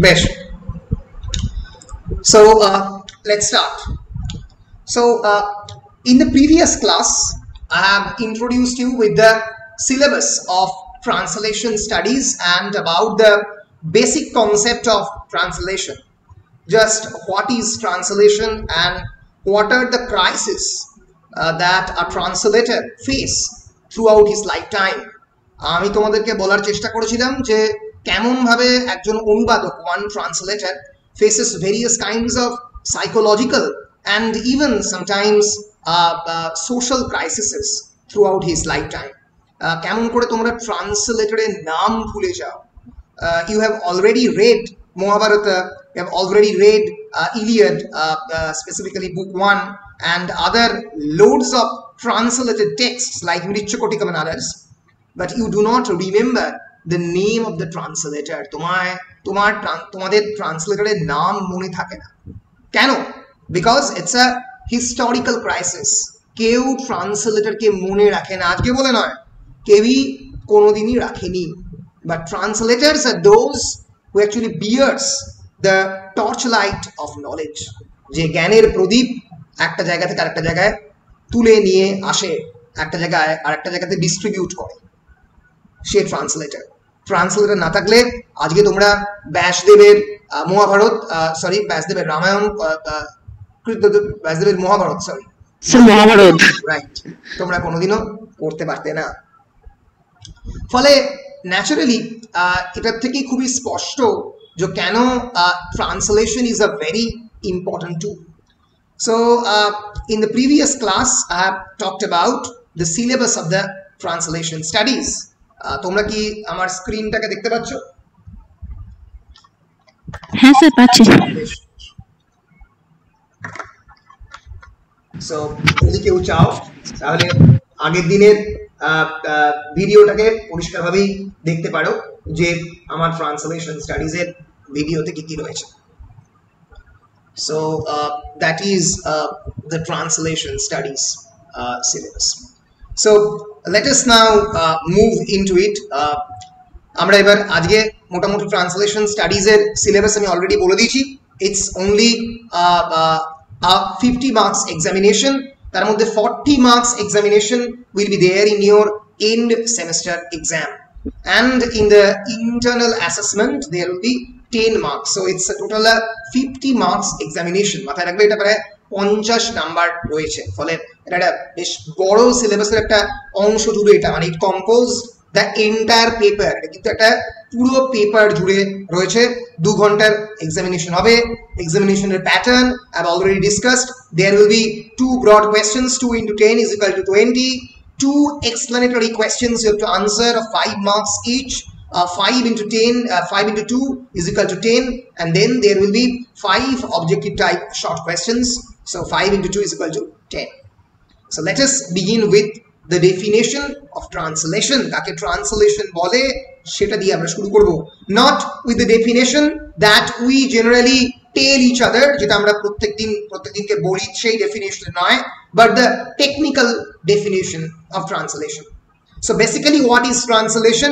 বেশ, so let's start. So in the previous class I have introduced you with the syllabus of translation studies and about the basic concept of translation, just what is translation and what are the crises that a translator face throughout his lifetime. আমি তোমাদেরকে বলার চেষ্টা করেছিলাম যে কেমন ভাবে একজন অনুবাদক, one translator, faces various kinds of psychological and even sometimes social crises throughout his lifetime. কেমন করে তোমরা ট্রান্সলেটরের নাম ভুলে যাও. You have already read Mahabharata, you have already read Iliad, specifically book 1, and other loads of translated texts like Mrichakotikam and others, but you do not remember the name of the translator. তোমাদের ট্রান্সলেটরের নাম মনে থাকে না কেন? Because it's a historical crisis. কেউ ট্রান্সলেটরকে মনে রাখে না, আজকে বলে নয়, কেউই কোনোদিনই রাখেনি. But translators are those who actually bears the torchlight of knowledge. যে জ্ঞানের প্রদীপ একটা জায়গা থেকে আরেকটা জায়গায় তুলে নিয়ে আসে, একটা জায়গায় আরেকটা জায়গাতে ডিস্ট্রিবিউট করে, সে ট্রান্সলেটর. ট্রান্সলেটর না থাকলে আজকে তোমরা ব্যাসদেবের মহাভারত, সরি ব্যাসদেবের রামায়ণ, ব্যাসদেবের মহাভারত, সরি মহাভারত, রাইট, তোমরা কোনোদিনও করতে পারতে না. ফলে ন্যাচারালি এটার থেকেই খুবই স্পষ্ট যে কেন translation is a very important tool. So in the previous class I have talked about the syllabus of the translation studies. তোমরা কি আমার স্ক্রিনটাকে দেখতে পাচ্ছ? হ্যাঁ স্যার পাচ্ছি. সো যদি কেউ চাও তাহলে আগের দিনের ভিডিওটাকে পরিষ্কারভাবেই দেখতে পারো যে আমার ট্রান্সলেশন স্টাডিজের ভিডিওতে কি কি রয়েছে. So that is the translation studies syllabus. So let us now move into it. আমরা এবার আজকে মোটামুটি ট্রান্সলেশন স্টাডিজের সিলেবাস আমি অলরেডি বলে দিয়েছি. It's only 50 marks examination. তার মধ্যে 40 marks examination will be there in your end semester exam, and in the internal assessment there will be 10 marks. So it's a total 50 marks examination. মাথায় রাখবে এটা প্রায় 50 number রয়েছে. ফলে এটা একটা বেশ বড় সিলেবাসের একটা অংশ জুড়ে, এটা মানে ইট কম্পোজ দ্য এন্টায়ার পেপার. এটা কিন্তু একটা পুরো পেপার জুড়ে রয়েছে. 2 ঘন্টার এক্সামিনেশন হবে. এক্সামিনেশনের pattern I have already discussed. There will be 2 broad questions, 2 into 10 is equal to 20. 2 explanatory questions you have to answer of 5 marks each. 5 into 10, 5 into 2 is equal to 10, and then there will be 5 objective type short questions. So 5 into 2 is equal to 10. So let us begin with the definition of translation. Kake translation bole seta diye amra shuru korbo, not with the definition that we generally tell each other, jeta amra prottek din ke boli sei definition noy, but the technical definition of translation. So basically what is translation?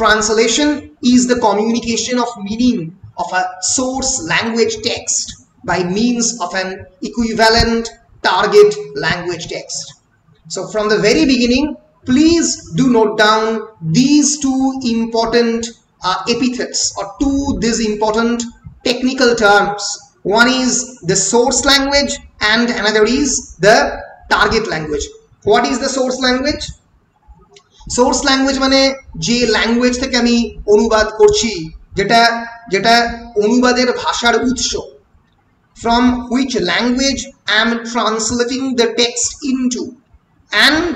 Translation is the communication of meaning of a source language text by means of an equivalent target language text. So from the very beginning, please do note down these 2 important epithets, or these important technical terms. One is the source language and another is the target language. What is the source language? Source language মানে যে language থেকে আমি অনুবাদ করছি, যেটা যেটা অনুবাদের ভাষার উৎস, from which language I am translating the text into, and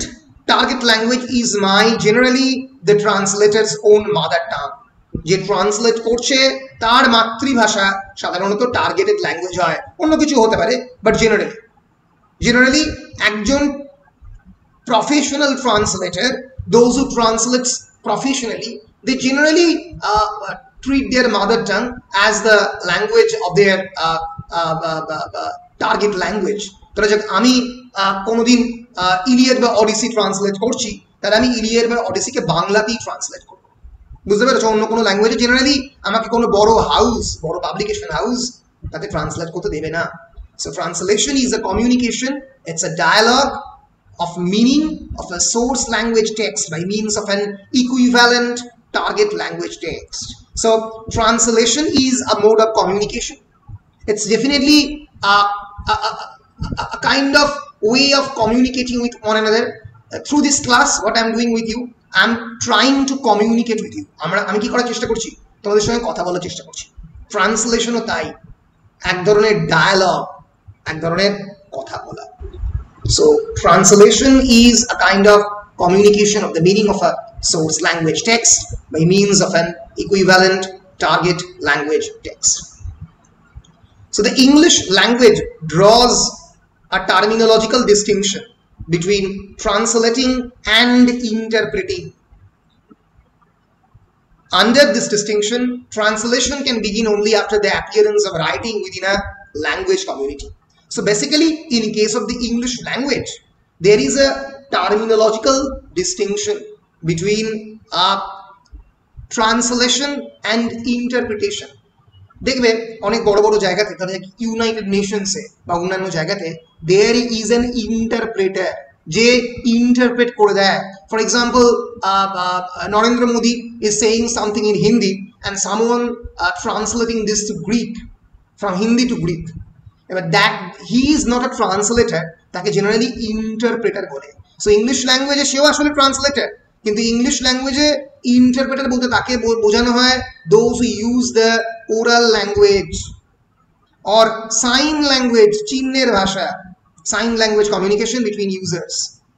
target language is my generally the translators on mother tongue. যে ট্রান্সলেট করছে তার মাতৃভাষা সাধারণত টার্গেটেড ল্যাঙ্গুয়েজ হয়, অন্য কিছু হতে পারে, বাট জেনারেলি একজন professional translator, those who translate professionally, they generally treat their mother tongue as the language of their target language. ধরা যাক আমি কোনোদিন ইলিয়াড বা অডিসি ট্রান্সলেট করছি, তাহলে আমি ইলিয়াড বা অডিসিকে বাংলাতেই ট্রান্সলেট করব, বুঝতে পেরেছো? অন্য কোনো ল্যাঙ্গুয়েজে জেনারেলি আমাকে কোনো বড় হাউস, বড় পাবলিকেশন হাউস তাতে ট্রান্সলেট করতে দেবে না। So translation is a communication, it's a dialogue of meaning of a source language text by means of an equivalent target language text. So translation is a mode of communication. It's definitely a kind of way of communicating with one another. Through this class, what I'm doing with you, I'm trying to communicate with you. আমি কি করার চেষ্টা করছি? তোমাদের সঙ্গে কথা বলার চেষ্টা করছি। ট্রান্সলেশনও তাই, এক ধরনের ডায়ালগ, এক ধরনের কথা বলা। So translation is a kind of communication of the meaning of a source language text by means of an equivalent target language text. So the English language draws a terminological distinction between translating and interpreting. Under this distinction, translation can begin only after the appearance of writing within a language community. So basically, in case of the English language, there is a terminological distinction between translation and interpretation. দেখবে অনেক বড় বড় জায়গাতে, ধরো United নেশনসে বা অন্যান্য জায়গাতে, there is an interpreter যে ইন্টারপ্রেট করে দেয়। For example, Narendra Modi is saying something in Hindi and someone translating this to Greek, from Hindi to Greek. But that he is not a translator, তাকে জেনারেলি ইন্টারপ্রেটার বলে। So English ল্যাঙ্গুয়েজে সেও আসলে translator, কিন্তু English ল্যাঙ্গুয়েজে interpreter বলতে তাকে বোঝানো হয় those who use the oral language or sign language, চিহ্নের ভাষা, sign language communication between users।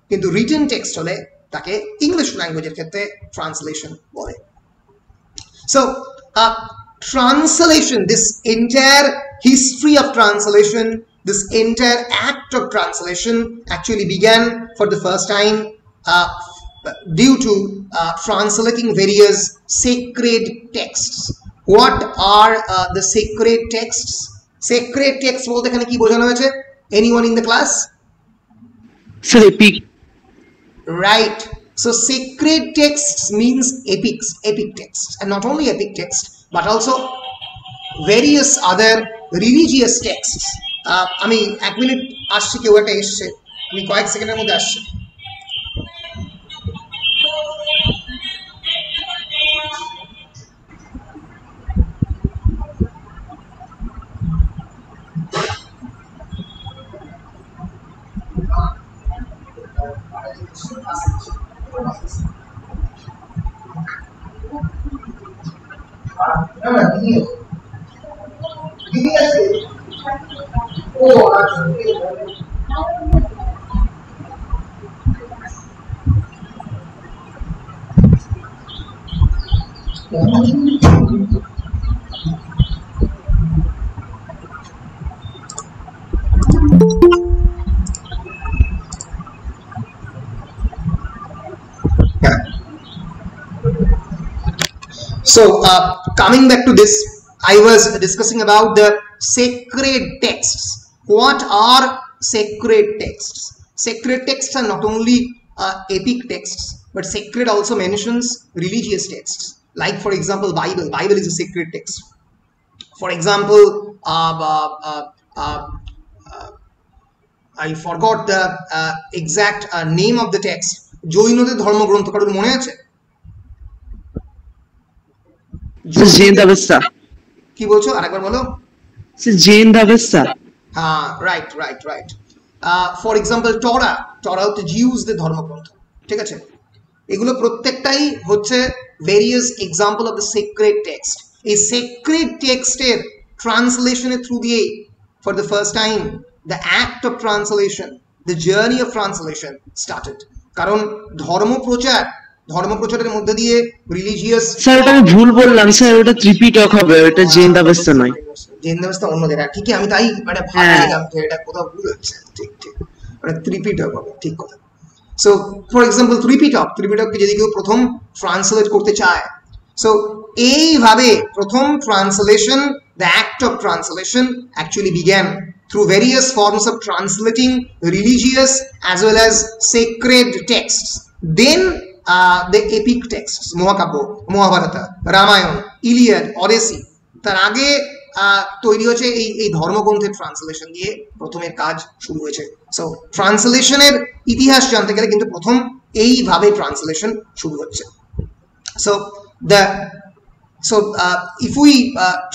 কিন্তু রিটেন টেক্সট হলে তাকে ইংলিশ ল্যাঙ্গুয়েজের ক্ষেত্রে ট্রান্সলেশন বলে। So translation, this entire history of translation, this entire act of translation actually began for the first time due to translating various sacred texts. What are the sacred texts? Sacred texts bolte ekhane ki bojhano hoyeche? Anyone in the class? Sir, epic. Right. So sacred texts means epics, epic texts, and not only epic texts but also various other religious texts. আমি এক minute আসছি, কেউ একটা এসছে, আমি কয়েক সেকেন্ডের মধ্যে আসছি। So coming back to this, I was discussing about the sacred texts. What are sacred texts? Sacred texts are not only epic texts, but sacred also mentions religious texts. Like for example, Bible is a sacred text. For example, I forgot the exact name of the text. জৈনদের ধর্মগ্রন্থ কারোর মনে আছে? জৈন দাবেস্তা। কি বলছো? আরেকবার বলো। জৈন দাবেস্তা। হ্যাঁ, right. For example টরা হচ্ছে জিউসদের ধর্মগ্রন্থ, ঠিক আছে? এগুলো প্রত্যেকটাই হচ্ছে various example of the sacred text. এই সেক্রেড টেক্সটের ট্রান্সলেশনের থ্রু দিয়ে for the first time the act of translation, the journey of translation started. কারণ ধর্মপ্রচারের মধ্যে দিয়ে রিলিজিয়াস। স্যার ওটা আমি ভুল বললাম স্যার, ওটা ত্রিপিটক হবে, ওটা জৈন দাবেস্তা নয়। জৈন দাবেস্তা অন্য জায়গা, ঠিকই, আমি তাই মানে ভাবছিলাম যে এটা কোথাও ভুল হচ্ছে। ঠিক মানে ত্রিপিটক হবে, ঠিক কথা। সো ফর এক্সাম্পল ত্রিপিটককে যদি কেউ প্রথম ট্রান্সলেট করতে চায়, সো এইভাবে প্রথম translation, the act of translation actually began through various forms of translating religious as well as sacred texts. Then the epic texts, মহাকাব্য, মহাভারতা, রামায়ণ, ইলিয়াড, অডেসি, তার আগে তৈরি হয়েছে এই ধর্মগ্রন্থের ট্রান্সলেশন দিয়ে প্রথমের কাজ শুরু হয়েছে। সো ট্রান্সলেশনের ইতিহাস জানতে গেলে কিন্তু প্রথম এইভাবে ট্রান্সলেশন শুরু হচ্ছে। So if we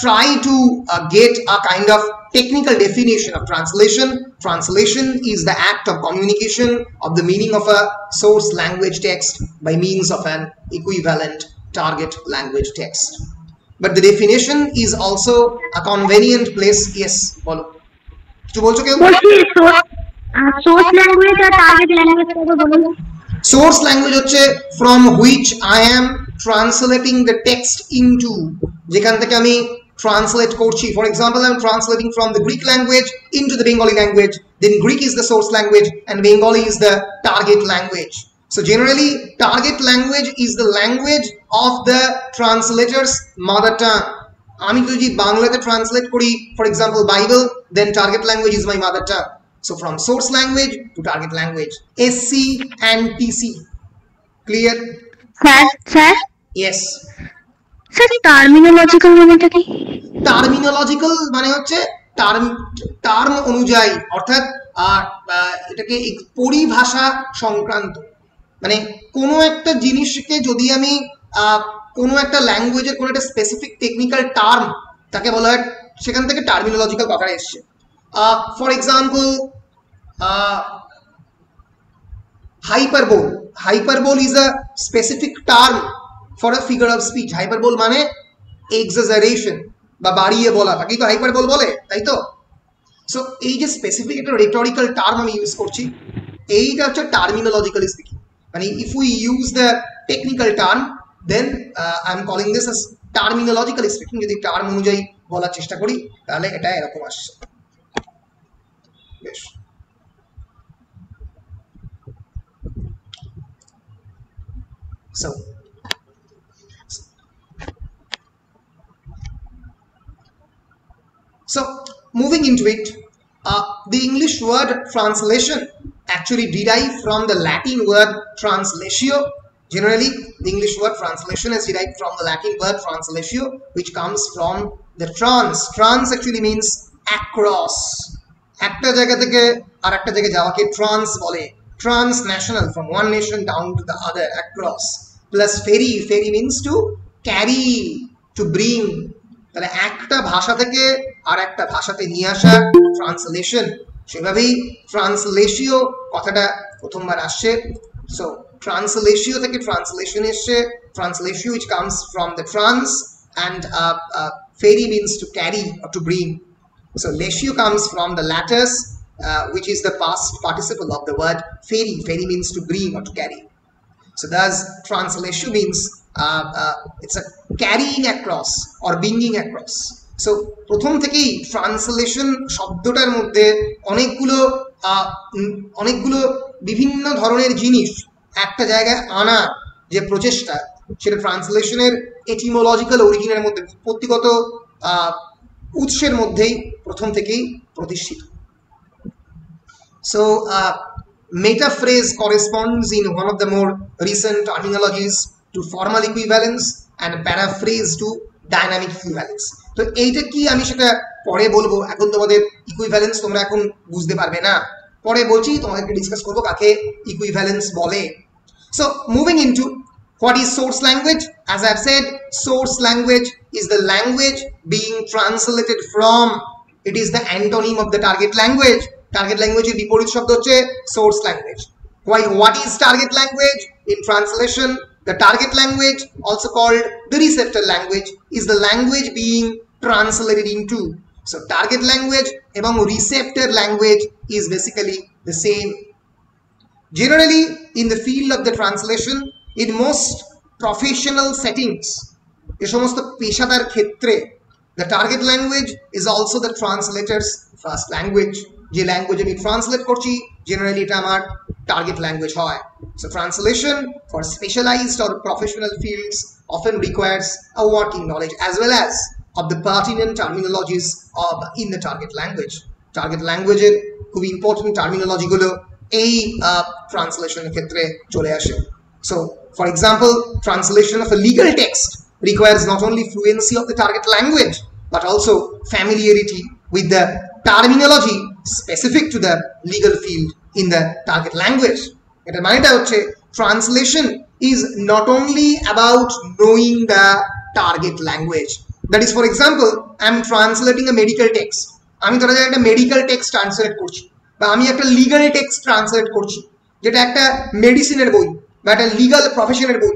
try to get a kind of technical definition of translation, translation is the act of communication of the meaning of a source language text by means of an equivalent target language text. But the definition is also a convenient place. Yes, bolo to bolcho keu source language or target language ko bolo source language hocche from which I am translating the text into, যেখান থেকে আমি translate করছি। For example, I am translating from the Greek language into the Bengali language, then Greek is the source language and Bengali is the target language. So generally target language is the language of the translator's mother tongue. আমি যদি বাংলাতে translate করি, for example Bible, then target language is my mother tongue. So from source language to target language, SC and TC. Clear? Sir? Yes. Sir, terminological মানেটা কি? Terminological মানে হচ্ছে term অনুযায়ী, অর্থাৎ এটাকে পরিভাষা সংক্রান্ত, মানে কোনো একটা জিনিসকে যদি আমি কোনো একটা ল্যাঙ্গুয়েজের কোনো একটা স্পেসিফিক টেকনিক্যাল টার্ম তাকে বলা হয়, সেখান থেকে টার্মিনোলজিক্যাল কথাটা এসছে। For example hyperbole. Hyperbole is a specific term for a figure of speech. Hyperbole মানে exaggeration বা বাড়িয়ে বলা, তাকেই তো হাইপারবোল বলে, তাই তো? সো এই যে স্পেসিফিক একটা রেটরিক্যাল টার্ম আমি ইউজ করছি, এইটা হচ্ছে টার্মিনোলজিক্যালি স্পিকিং। মানে if we use the technical term then I am calling this as terminologically speaking. যদি টার্ম অনুযায়ী বলার চেষ্টা করি তাহলে এটা এরকম আসছে। বেশ, So moving into it, the English word translation actually derived from the Latin word translatio. Generally, the English word translation is derived from the Latin word translatio, which comes from the trans. Trans actually means across. একটা জায়গা থেকে আর একটা জায়গায় যাওয়াকে trans বলে। Transnational, from one nation down to the other, across. Plus ferry. Ferry means to carry, to bring. তাহলে একটা ভাষা থেকে আর একটা ভাষাতে নিয়ে আসা ট্রান্সলেশন, সেভাবেই ট্রান্সলেশিও কথাটা প্রথমবার আসছে। সো ট্রান্সলেশিও থেকে ট্রান্সলেশন এসছে, ট্রান্সলেশিও which comes from the trans, and ferry means to carry or to bring. So latio comes from the latus, which is the past participle of the word ferry. Ferry means to bring or to carry. So thus translation means it's a carrying across or bringing across. So প্রথম থেকেই translation শব্দটার মধ্যে অনেকগুলো বিভিন্ন ধরনের জিনিস একটা জায়গায় আনা যে প্রচেষ্টা, সেটা ট্রান্সলেশনের এটিমোলজিক্যাল অরিজিনের মধ্যে, উৎপত্তিগত উৎসের মধ্যেই প্রথম থেকেই প্রতিষ্ঠিত। So metaphrase corresponds in one of the more recent terminologies to formal equivalence and paraphrase to dynamic equivalence. তো এইটা কি আমি সেটা পরে বলবো, এখন তোমাদের ইকুইভ্যালেন্স তোমরা এখন বুঝতে পারবে না, পরে বলছি, তোমাদেরকে ডিসকাস করবো কাকে ইকুইভ্যালেন্স বলে। So moving into what is source language, as I've said, source language is the language being translated from, it is the antonym of the target language. Target language এর বিপরীত শব্দ হচ্ছে source language. What is target language? In translation, the target language, also called the receptor language, is the language being translated into. So target language এবং receptor language is basically the same. Generally, in the field of the translation, in most professional settings, এ সমস্ত পেশাদার ক্ষেত্রে, the target language is also the translator's first language. যে language আমি translate করছি generally এটা আমার target language হয়। So translation for specialized or professional fields often requires a working knowledge as well as of the pertinent terminologies of in the target language. Target language এর খুব important terminology গুলো এই ট্রান্সলেশনের ক্ষেত্রে চলে আসে। So for example, translation of a legal text requires not only fluency of the target language but also familiarity with the terminology specific to the legal field in the target language. Eta maneta hocche translation is not only about knowing the target language. That is, for example, I am translating a medical text. আমি ধরা যায় একটা medical text translate করছি বা আমি একটা legal text translate করছি যেটা একটা মেডিসিনের বই বা একটা লিগ্যাল প্রফেশনের বই।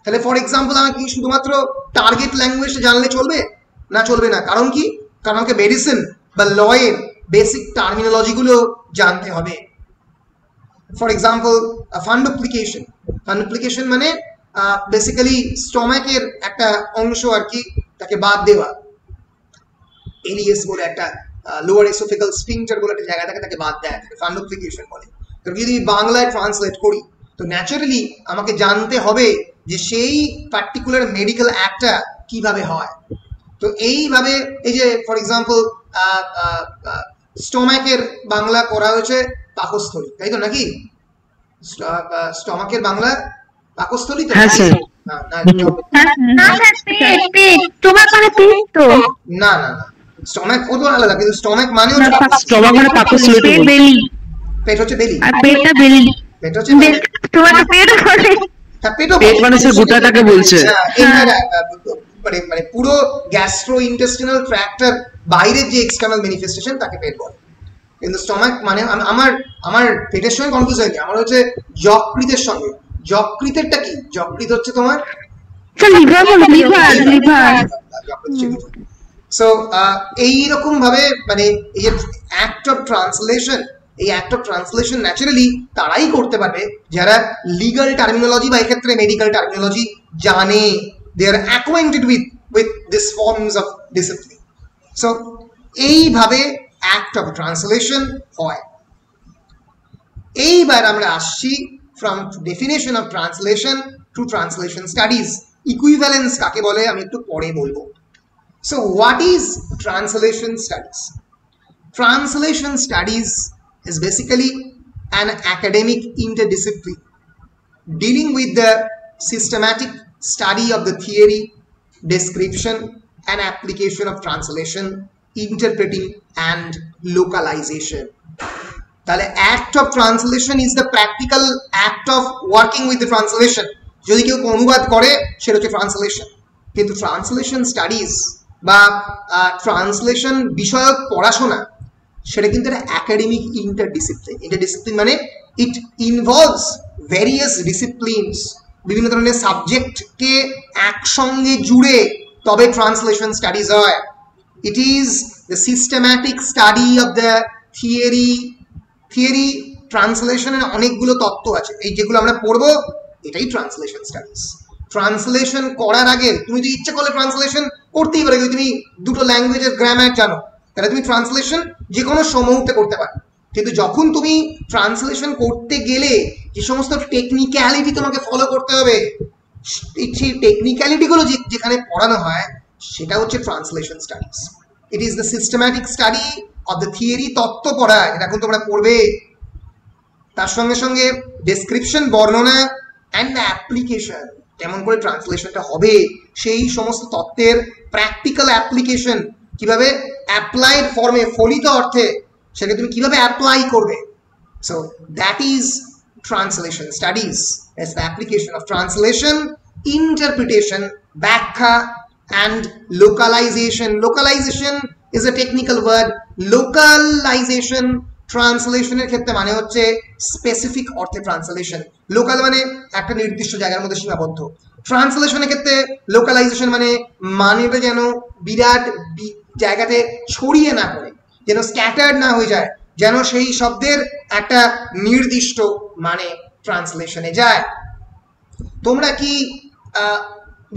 তাহলে ফর এক্সাম্পল আমি কি শুধুমাত্র টার্গেট ল্যাঙ্গুয়েজ জানলে চলবে না? চলবে না। কারণ কি? কারণ আমাকে মেডিসিন বা লয়ের বেসিক টার্মিনোলজিগুলো জানতে হবে। For example ফান্ডোপ্লিকেশন। ফান্ডোপ্লিকেশন মানে বেসিক্যালি স্টমাকের একটা অংশ আর কি তাকে বাদ দেওয়া। এলিএস বলে একটা লোয়ার এসোফেগাল স্ফিংক্টার বলে একটা জায়গা থাকে তাকে বাদ দেয়, তাকে ফান্ডোপ্লিকেশন বলে। তো যদি বাংলায় ট্রান্সলেট করি তো ন্যাচারালি আমাকে জানতে হবে যে সেই পার্টিকুলার মেডিকেল অ্যাক্টটা কিভাবে হয়। তো এইভাবে এই যে ফর এক্সাম্পল স্টমাকের বাংলা করা হয়েছে পাকস্থলী, তাই তো নাকি? স্টমাকের বাংলা পাকস্থলী তো? হ্যাঁ স্যার। না না না, স্টমাক ও তো আলাদা, কিন্তু স্টমাক মানে স্টমাক মানে পাকস্থলী, পেট হচ্ছে বেলি, আর পেটটা বেলি, পেট হচ্ছে তোমার তো পেট বলে, পেট মানে স্যার গোটাটাকে বলছে। মানে মানে পুরো গ্যাস্ট্রো ইন্টেস্টিনাল ট্র্যাক্টের বাইরের যে এক্সটার্নাল ম্যানিফেস্টেশন তাকে পেট বলে। কিন্তু স্টমাক মানে আমার পেটের সঙ্গে কনফিউজ হয়নি, আমার হচ্ছে যকৃতের সঙ্গে। যকৃতেরটা কি? যকৃত হচ্ছে তোমার লিভার। সো এইরকম ভাবে মানে এই যে অ্যাক্ট অফ ট্রান্সলেশন, এই অ্যাক্ট অফ ট্রান্সলেশন ন্যাচারালি তারাই করতে পারবে যারা লিগাল টার্মিনোলজি বা এক্ষেত্রে মেডিকেল টার্মিনোলজি জানে, they are acquainted with this forms of discipline. So এইভাবে অ্যাক্ট অফ ট্রান্সলেশন হয়। এইবার আমরা আসছি from definition of translation to translation studies. Equivalence কাকে বলে আমি একটু পরে বলবো। So what is translation studies? Translation studies is basically an academic interdiscipline dealing with the systematic study of the theory, description and application of translation, interpreting and localization. The act of translation is the practical act of working with the translation. যদি কেউ অনুবাদ করে সেটা হচ্ছে translation. কিন্তু translation studies বা translation বিষয়ক পড়াশোনা সেটা কিন্তু একটা একাডেমিক ইন্টারডিসিপ্লিন। ইন্টারডিসিপ্লিন মানে ইট ইনভলভস ভেরিয়াস ডিসিপ্লিনস, বিভিন্ন ধরনের সাবজেক্টকে একসঙ্গে জুড়ে তবে ট্রান্সলেশন স্টাডিজ হয়। It is the systematic study of the theory. ট্রান্সলেশনের অনেকগুলো তত্ত্ব আছে, এই যেগুলো আমরা পড়বো এটাই ট্রান্সলেশন স্টাডিজ। ট্রান্সলেশন করার আগে তুমি যদি ইচ্ছা করলে ট্রান্সলেশন করতেই পারো, যদি তুমি দুটো ল্যাঙ্গুয়েজের গ্রামার জানো তাহলে তুমি ট্রান্সলেশন যে কোনো মুহূর্তে করতে পারো। কিন্তু যখন তুমি ট্রান্সলেশন করতে গেলে যে সমস্ত টেকনিক্যালিটি তোমাকে ফলো করতে হবে, সেই টেকনিক্যালিটিগুলো যেখানে পড়ানো হয় সেটা হচ্ছে translation studies. It is the systematic study of the theory. তত্ত্ব পড়া এটা এখন তোমরা পড়বে, তার সঙ্গে সঙ্গে ডেসক্রিপশন, বর্ণনা অ্যান্ড অ্যাপ্লিকেশন, কেমন করে ট্রান্সলেশনটা হবে, সেই সমস্ত তত্ত্বের প্র্যাকটিক্যাল অ্যাপ্লিকেশন, কিভাবে অ্যাপ্লাইড ফর্মে, ফলিত অর্থে সেটা তুমি কিভাবে অ্যাপ্লাই করবে। So that is translation studies. It's the application of translation, interpretation, ব্যাখ্যা and localization. Localization is a technical word. Localization ট্রান্সলেশনের ক্ষেত্রে মানে হচ্ছে স্পেসিফিক অর্থে ট্রান্সলেশন। লোকাল মানে একটা নির্দিষ্ট জায়গার মধ্যে সীমাবদ্ধ। ট্রান্সলেশনের ক্ষেত্রে লোকালাইজেশন মানে মানেটা যেন বিরাট জায়গাতে ছড়িয়ে না পড়ে, যেন স্ক্যাটার্ড না হয়ে যায়, যেন সেই শব্দের একটা নির্দিষ্ট মানে ট্রান্সলেশনে যায়। তোমরা কি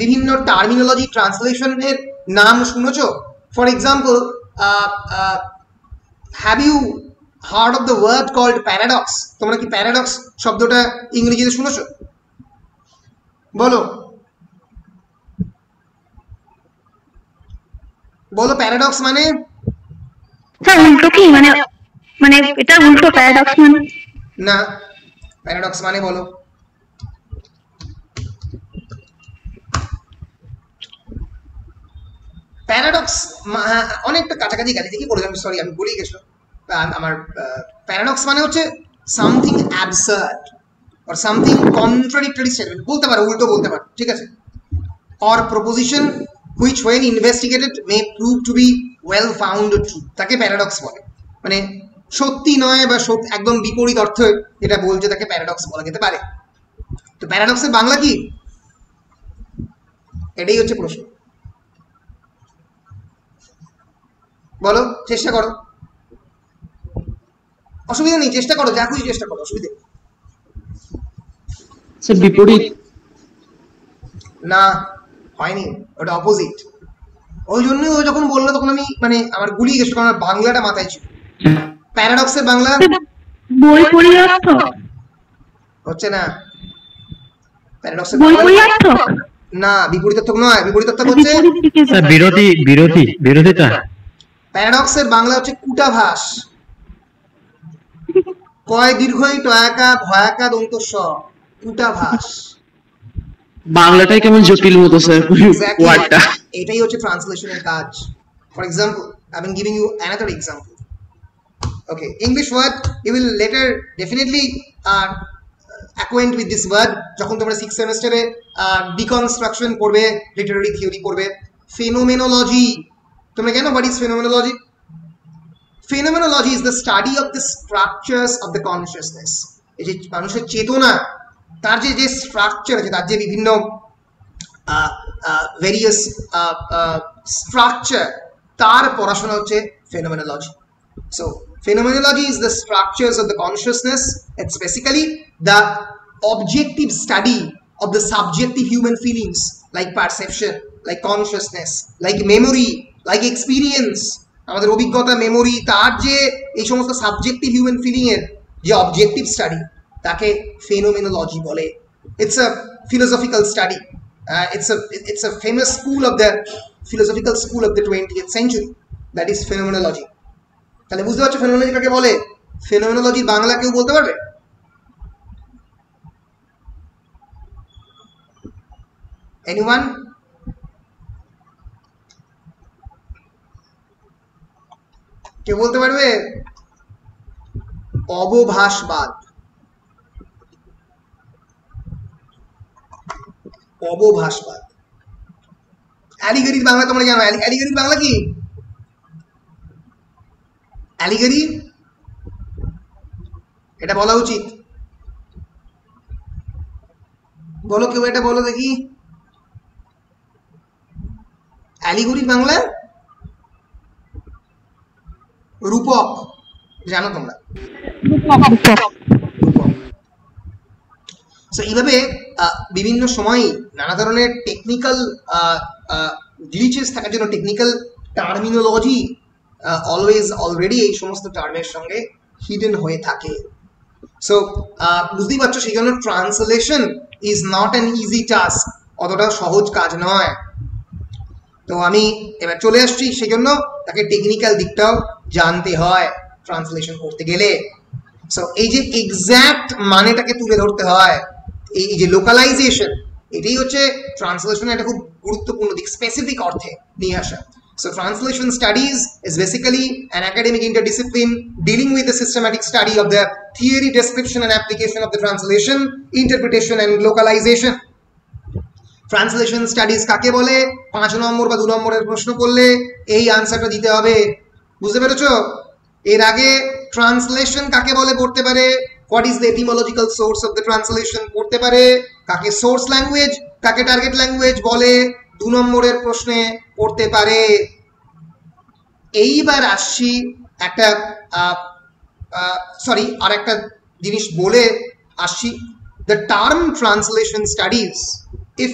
বিভিন্ন টার্মিনোলজি ট্রান্সলেশনের নাম শুনেছো? For example, have you heard of the word called paradox? তোমরা কি প্যারাডক্স শব্দটা ইংরেজিতে শুনেছো? বলো বলো, প্যারাডক্স মানে? স্যার উল্টো কি? মানে মানে এটা উল্টো প্যারাডক্স মানে? না, প্যারাডক্স মানে বলো। প্যারাডক্স অনেকটা কাছাকাছি গেছে, দেখি বলে সরি আমি বলেই গেছিলাম আমার প্যারাডক্স মানে হচ্ছে something absurd or something contradictory statement, বলতে পারো, উল্টো বলতে পারো, ঠিক আছে, or proposition which when investigated may prove to be well founded true, তাকে প্যারাডক্স বলে। মানে সত্যি নয় বা একদম বিপরীত অর্থ যেটা বলছে তাকে প্যারাডক্স বলা যেতে পারে। তো প্যারাডক্সের বাংলা কি, এটাই হচ্ছে প্রশ্ন। বলো, চেষ্টা করো, অসুবিধা নেই, চেষ্টা করো, যা খুশি চেষ্টা করো, অসুবিধা নেই। স্যার বিপরীত না, হয়নি, ওটা অপোজিট। ওই জন্যই ও যখন বললো তখন আমি মানে আমার গুলিয়ে গেছিল, কারণ বাংলাটা মাথায় ছিল। প্যারাডক্সের বাংলা বৈপরীত্য হচ্ছে না, প্যারাডক্সের বৈপরীত্য না, বিপরীতার্থক নয়, বিপরীতার্থক হচ্ছে স্যার বিরোধিতা। প্যারাডক্সের বাংলা হচ্ছে কূটাভাস। কয় দীর্ঘই টয়াকা ভয়াকা দন্ত স, কূটাভাস। বাংলাটাই কেমন জটিল মতো স্যার ওয়ার্ডটা। এটাই হচ্ছে ট্রান্সলেশনের কাজ। For example, I am giving you another example. Okay, English word you will later definitely acquaint with this word যখন তোমরা 6th সেমেস্টারে ডিকনস্ট্রাকশন করবে, লিটারারি থিওরি করবে। ফেনোমেনোলজি, তোমরা কেন, what is phenomenology? Phenomenology is the study of the structures of the consciousness. এই যে মানুষের চেতনা, তার যে স্ট্রাকচার আছে, তার যে বিভিন্ন ভেরিয়াস স্ট্রাকচার, তার পড়াশোনা হচ্ছে phenomenology. So phenomenology is the structures of the consciousness. It's basically the objective study of the subjective human feelings like perception, like consciousness, like memory, like experience. আমাদের অভিজ্ঞতা, মেমোরি, তার যে এই সমস্ত সাবজেক্টিভ হিউম্যান ফিলিং এর যে objective study, তাকে phenomenology বলে। It's a philosophical study, it's a famous school of the philosophical school of the 20th century, that is phenomenology. তাহলে বুঝতে পারছো ফেনোমেনোলজি কাকে বলে? ফেনোমেনোলজি বাংলা কেউ বলতে পারবে? এনিওয়ান? কে বলতে পারবে? অবভাসবাদ। অবভাসবাদ। অ্যালিগেরির বাংলা তোমরা জানো, অ্যালিগেরির বাংলা কি? অ্যালিগেরি, এটা বলা উচিত, বলো কেউ, এটা বলো দেখি। অ্যালিগেরির বাংলা রূপক, জানো তোমরা? সো এইভাবে বিভিন্ন সময় নানা ধরনের টেকনিক্যাল গ্লিচেস থাকার জন্য টেকনিক্যাল টার্মিনোলজি অলওয়েজ অলরেডি এই সমস্ত টার্মের সঙ্গে হিডেন হয়ে থাকে। সো বুঝতেই পারছো, সেই জন্য translation is not an easy task, অতটা সহজ কাজ নয়। তো আমি এবার চলে আসছি, সেই জন্য তাকে টেকনিক্যাল দিকটাও জানতে হয় ট্রান্সলেশন করতে গেলে। সো এই যে এক্সাক্ট মানেটাকে তুলে ধরতে হয়, এই যে লোকালাইজেশন, এটাই হচ্ছে ট্রান্সলেশনের একটা খুব গুরুত্বপূর্ণ দিক, স্পেসিফিক অর্থে নিয়ে আসা। So translation studies is basically an academic interdiscipline dealing with the systematic study of the theory, description and application of the translation, interpretation and localization. Translation studies কাকে বলে? 5 নম্বর বা 2 নম্বরের প্রশ্ন করলে এই আনসারটা দিতে হবে, বুঝতে পেরেছো? এর আগে ট্রান্সলেশন কাকে বলে পড়তে পারে, what is the etymological source of the translation পড়তে পারে, কাকে সোর্স ল্যাঙ্গুয়েজ, কাকে টার্গেট ল্যাঙ্গুয়েজ বলে 2 নম্বরের প্রশ্নে পড়তে পারে। এইবার আসছি একটা আর একটা জিনিস বলে আসছি, the term translation studies, if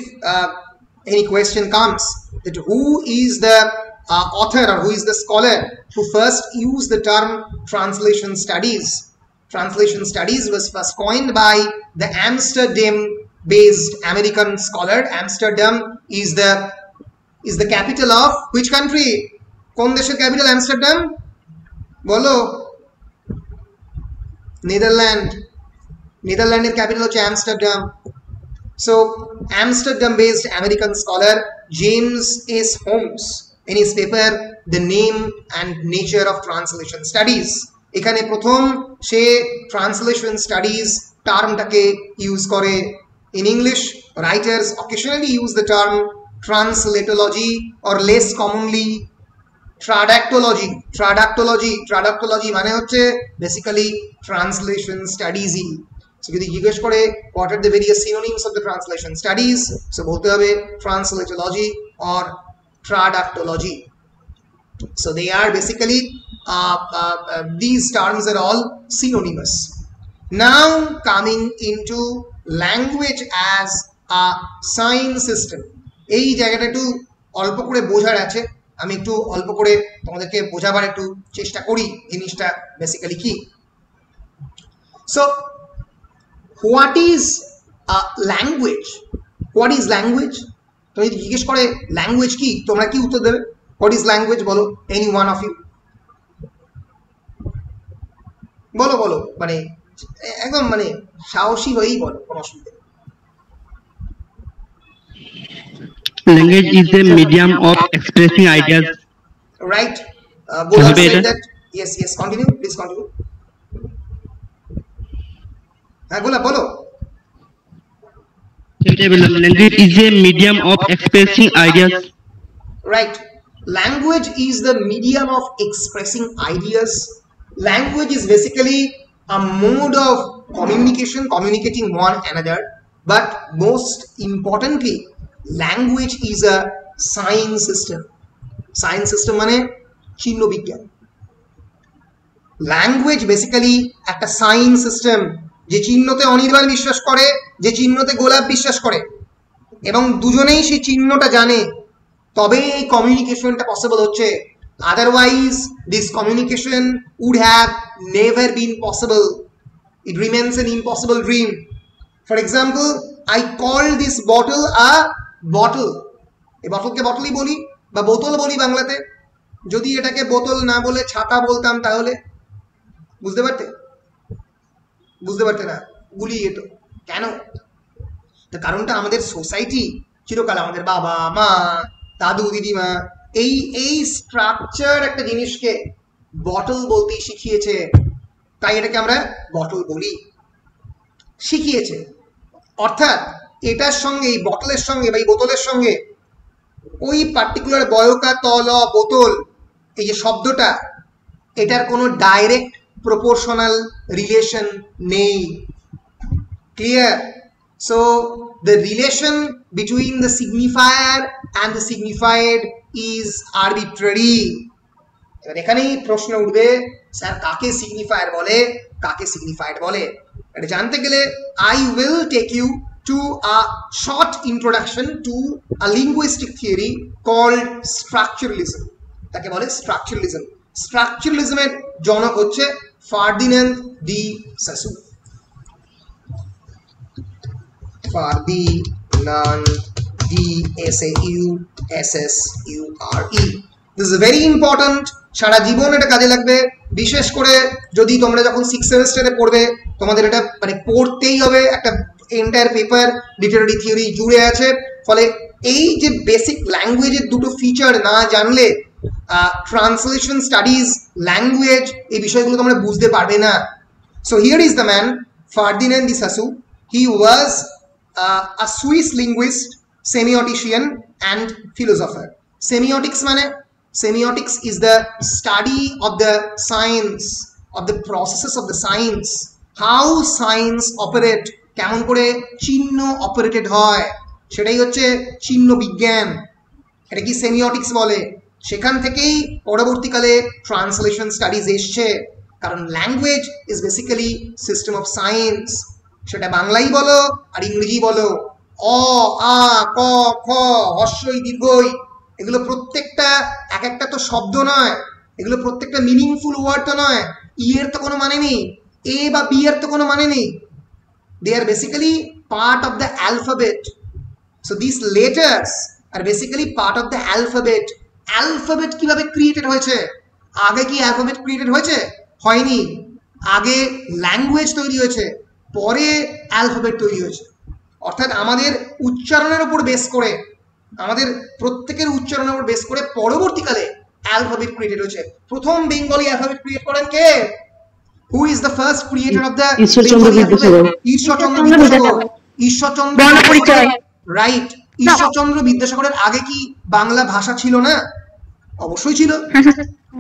any question comes that who is the author or who is the scholar who first used the term translation studies. Translation studies was first coined by the Amsterdam based American scholar. Amsterdam is the capital of which country? কোন দেশের capital Amsterdam? বলো। Netherland. নেদারল্যান্ডের capital হচ্ছে Amsterdam. So Amsterdam based American scholar James S. Holmes in his paper The Name and Nature of Translation Studies. এখানে প্রথম সে translation studies টার্মটাকে use করে। In English, writers occasionally use the term translatology or less commonly traductology. Traductology মানে হচ্ছে basically translation স্টাডিজই। So যদি জিজ্ঞেস করে what are the various synonyms of the translation studies, so বলতে হবে translatology or traductology. So they are basically these terms are all synonymous. Now coming into language as a sign system, এই জায়গাটা একটু অল্প করে বোঝার আছে, আমি একটু অল্প করে তোমাদেরকে বোঝাবার একটু চেষ্টা করি জিনিসটা বেসিক্যালি কি। So what is language? What is language? তুমি যদি জিজ্ঞেস করে ল্যাঙ্গুয়েজ কি, তোমরা কি উত্তর দেবে? হোয়াট ইজ ল্যাঙ্গুয়েজ বলো, এনি ওয়ান অফ ইউ বলো বলো, মানে একদম মানে সাহসী হয়েই বলো, কোনো অসুবিধা নেই। Language is a medium of expressing ideas. Right. Gola said that. Yes, yes. Continue. Please continue. Gola, bolo. Language is a medium of expressing ideas. Right. Language is the medium of expressing ideas. Language is basically a mode of communication, communicating one another. But most importantly, language is a sign system. Sign system মানে চিহ্ন বিজ্ঞান। Language basically একটা sign system, যে চিহ্নতে অনির্বাণ বিশ্বাস করে, যে চিহ্নতে গোলাপ বিশ্বাস করে, এবং দুজনেই সেই চিহ্নটা জানে, তবে এই কমিউনিকেশনটা পসিবল হচ্ছে। Otherwise this communication would have never been possible. It remains an impossible dream. For example, I call this bottle a bottle. এই বটলকে বটলই বলি বা বোতল বলি বাংলাতে। যদি এটাকে বোতল না বলে ছাতা বলতাম তাহলে বুঝতে পারতে? বুঝতে পারতে না, গুলিয়ে যেত। কেন? তার কারণটা আমাদের সোসাইটি চিরকাল আমাদের বাবা মা দাদু দিদিমা এই স্ট্রাকচার একটা জিনিসকে বটল বলতেই শিখিয়েছে, তাই এটাকে আমরা বটল বলি, শিখিয়েছে। অর্থাৎ এটার সঙ্গে, এই বটলের সঙ্গে বা এই বোতলের সঙ্গে ওই পার্টিকুলার বয়কা তল বোতল, এই যে শব্দটা, এটার কোনো ডাইরেক্ট প্রপোর্শনাল রিলেশন নেই। Clear? So the relation between the signifier and the signified is arbitrary. এবার এখানেই প্রশ্ন উঠবে, স্যার কাকে সিগনিফায়ার বলে, কাকে সিগনিফাইড বলে? এটা জানতে গেলে I will take you to a short introduction to a linguistic theory called structuralism. তাকে বলে structuralism. Structuralism এর জনক হচ্ছে Ferdinand de Saussure. Ferdinand DSAUSSURE. This is very important. সারা জীবন এটা কাজে লাগবে, বিশেষ করে যদি তোমরা যখন 6th সেমিস্টারে পড়বে, তোমাদের এটা মানে পড়তেই হবে। একটা এন্টায়ার পেপার লিটারারি থিওরি জুড়ে আছে। ফলে এই যে বেসিক ল্যাঙ্গুয়েজের দুটো ফিচার না জানলে ট্রান্সলেশন স্টাডিজ, ল্যাঙ্গুয়েজ, এই বিষয়গুলো তোমরা বুঝতে পারবে না। So here is the man Ferdinand de Saussure. He was a Swiss linguist, semiotician and philosopher. Semiotics মানে, semiotics is the study of the science, of the processes of the science, how science operate, কেমন করে চিহ্ন operated হয়, সেটাই হচ্ছে চিহ্ন বিজ্ঞান। এটা কি সেমিওটিক্স বলে। সেখান থেকেই পরবর্তীকালে ট্রান্সলেশন স্টাডিজ এসছে, কারণ language is basically system of science. সেটা বাংলাই বলো আর ইংরেজি বলো, অ আ ক খ হস্যই দীর্ঘই, এগুলো প্রত্যেকটা এক একটা তো শব্দ নয়, এগুলো প্রত্যেকটা মিনিংফুল ওয়ার্ড তো নয়। ই এর তো কোনো মানে নেই, এ বা বি এর তো কোনো মানে নেই। They are basically part of the alphabet. So these letters are basically part of the alphabet. Alphabet কিভাবে ক্রিয়েটেড হয়েছে? আগে কি অ্যালফাবেট ক্রিয়েটেড হয়েছে? হয়নি। আগে ল্যাঙ্গুয়েজ তৈরি হয়েছে, পরে অ্যালফাবেট তৈরি হয়েছে। অর্থাৎ আমাদের উচ্চারণের উপর বেস করে আমাদের প্রত্যেকের উচ্চারণের উপর বেস করে পরবর্তীকালে অ্যালফাবেট ক্রিয়েটেড হয়েছে। প্রথম বেঙ্গলি অ্যালফাবেট ক্রিয়েট করেন কে? Who is the first creator of the Ishwarchandra Vidyasagar. Ishwarchandra Vidyasagar. Ishwarchandra right. Ishwarchandra বিদ্যাসাগরের আগে কি বাংলা ভাষা ছিল না? অবশ্যই ছিল।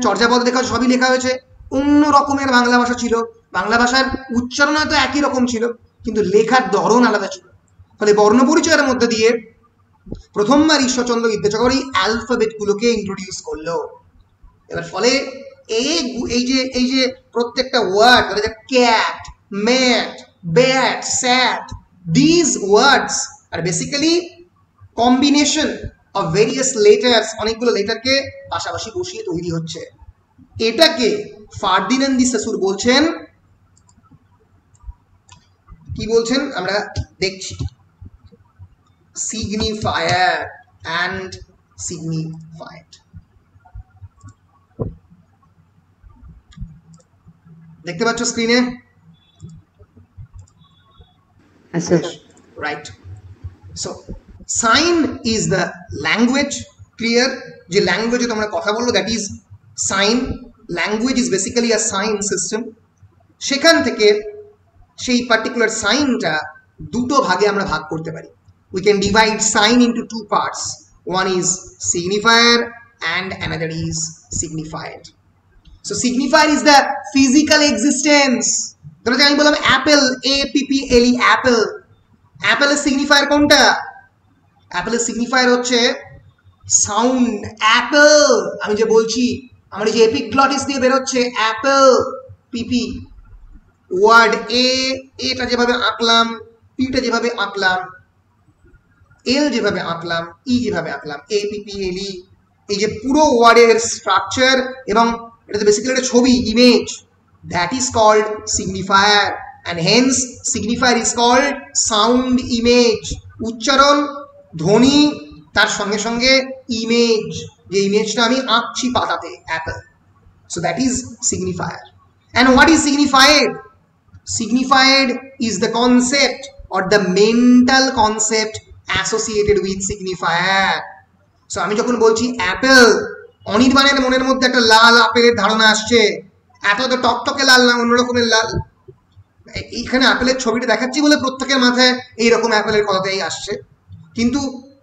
চর্যাপদ লেখা সবই লেখা হয়েছে, অন্য রকমের বাংলা ভাষা ছিল। বাংলা ভাষার উচ্চারণ হয়তো একই রকম ছিল, কিন্তু লেখার ধরন আলাদা ছিল। ফলে বর্ণ পরিচয়ের মধ্যে দিয়ে প্রথমবার ঈশ্বরচন্দ্র বিদ্যাসাগর এই অ্যালফাবেট গুলোকে ইন্ট্রোডিউস করলো। এবার ফলে এই যে প্রত্যেকটা word, cat, mat, bat, sat, this words are basically combination of various letters, অনেকগুলো লেটারকে পাশাপাশি বসিয়ে তৈরি হচ্ছে। এটাকে ফার্দিনান্দ দি সাসুর বলছেন, কি বলছেন আমরা দেখছি, signifier and signified। দেখতে পাচ্ছ স্ক্রিনে? Right. So sign is the language. Clear? যে ল্যাঙ্গুয়েজে তোমরা কথা বললো, that is sign. Language is basically a sign system. সেখান থেকে সেই পার্টিকুলার সাইনটা দুটো ভাগে আমরা ভাগ করতে পারি। We can divide sign into two parts. One is signifier and another is signified. So signifier is the physical existence. ধরো যে আমি বললাম অ্যাপেল, APPLE, অ্যাপেল। অ্যাপেলের সিগনিফায়ার কোনটা? অ্যাপেলের সিগনিফায়ার হচ্ছে সাউন্ড। অ্যাপেল আমি যে বলছি, আমার যে এপিগ্লটিস দিয়ে বেরোচ্ছে অ্যাপেল, পিপি। ওয়ার্ড এটা যেভাবে আঁকলাম, পিটা যেভাবে আঁকলাম, এল যেভাবে আঁকলাম, ই যেভাবে আঁকলাম, APPLE, এই যে পুরো ওয়ার্ডের স্ট্রাকচার এবং এটা তো বেসিক্যালি একটা ছবি, image, that is called signifier. And hence signifier is called sound image. উচ্চারণ, ধ্বনি, তার সঙ্গে সঙ্গে ইমেজ, যে ইমেজটা আমি আঁকছি পাতাতে, apple. So that is signifier. And what is signified? Signified is the concept or the mental concept associated with signifier. So আমি যখন বলছি অ্যাপেল, অনির্বাণের মনের মধ্যে একটা লাল আপেলের ধারণা আসছে। এত তো টকটকে লাল না, অন্য রকমের লাল। এইখানে আপেলের ছবিটা দেখাচ্ছি বলে প্রত্যেকের মাথায় এইরকম অ্যাপেলের কথাটাই আসছে। কিন্তু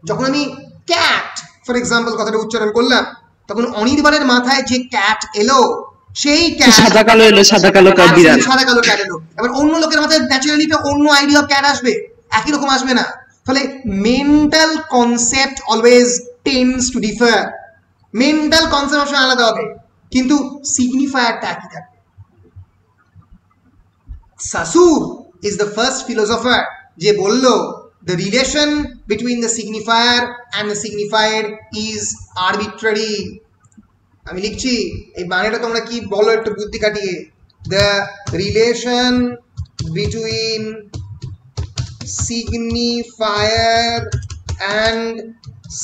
যখন আমি ক্যাট ফর এক্সাম্পল কথাটা উচ্চারণ করলাম, তখন অনির্বাণের মাথায় যে ক্যাট এলো, সেই ক্যাট সাদা কালো এলো, সাদা কালো ক্যাট বিড়াল, সাদা কালো ক্যাট এলো। এবার অন্য লোকের মাথায় ন্যাচারালি তো অন্য আইডিয়া অফ ক্যাট আসবে, একই রকম আসবে না। ফলে mental concept always tends to differ. Mental concept আলাদা হবে, কিন্তু সিগনিফায়ারটা একই থাকবে। সাসুর ইজ দ্য ফার্স্ট ফিলোসফার যে বলল the relation between the signifier and the signified is arbitrary। আমি লিখছি, এই বানানটা তোমরা কি বলো একটু বুদ্ধি কাটিয়ে। the relation between signifier and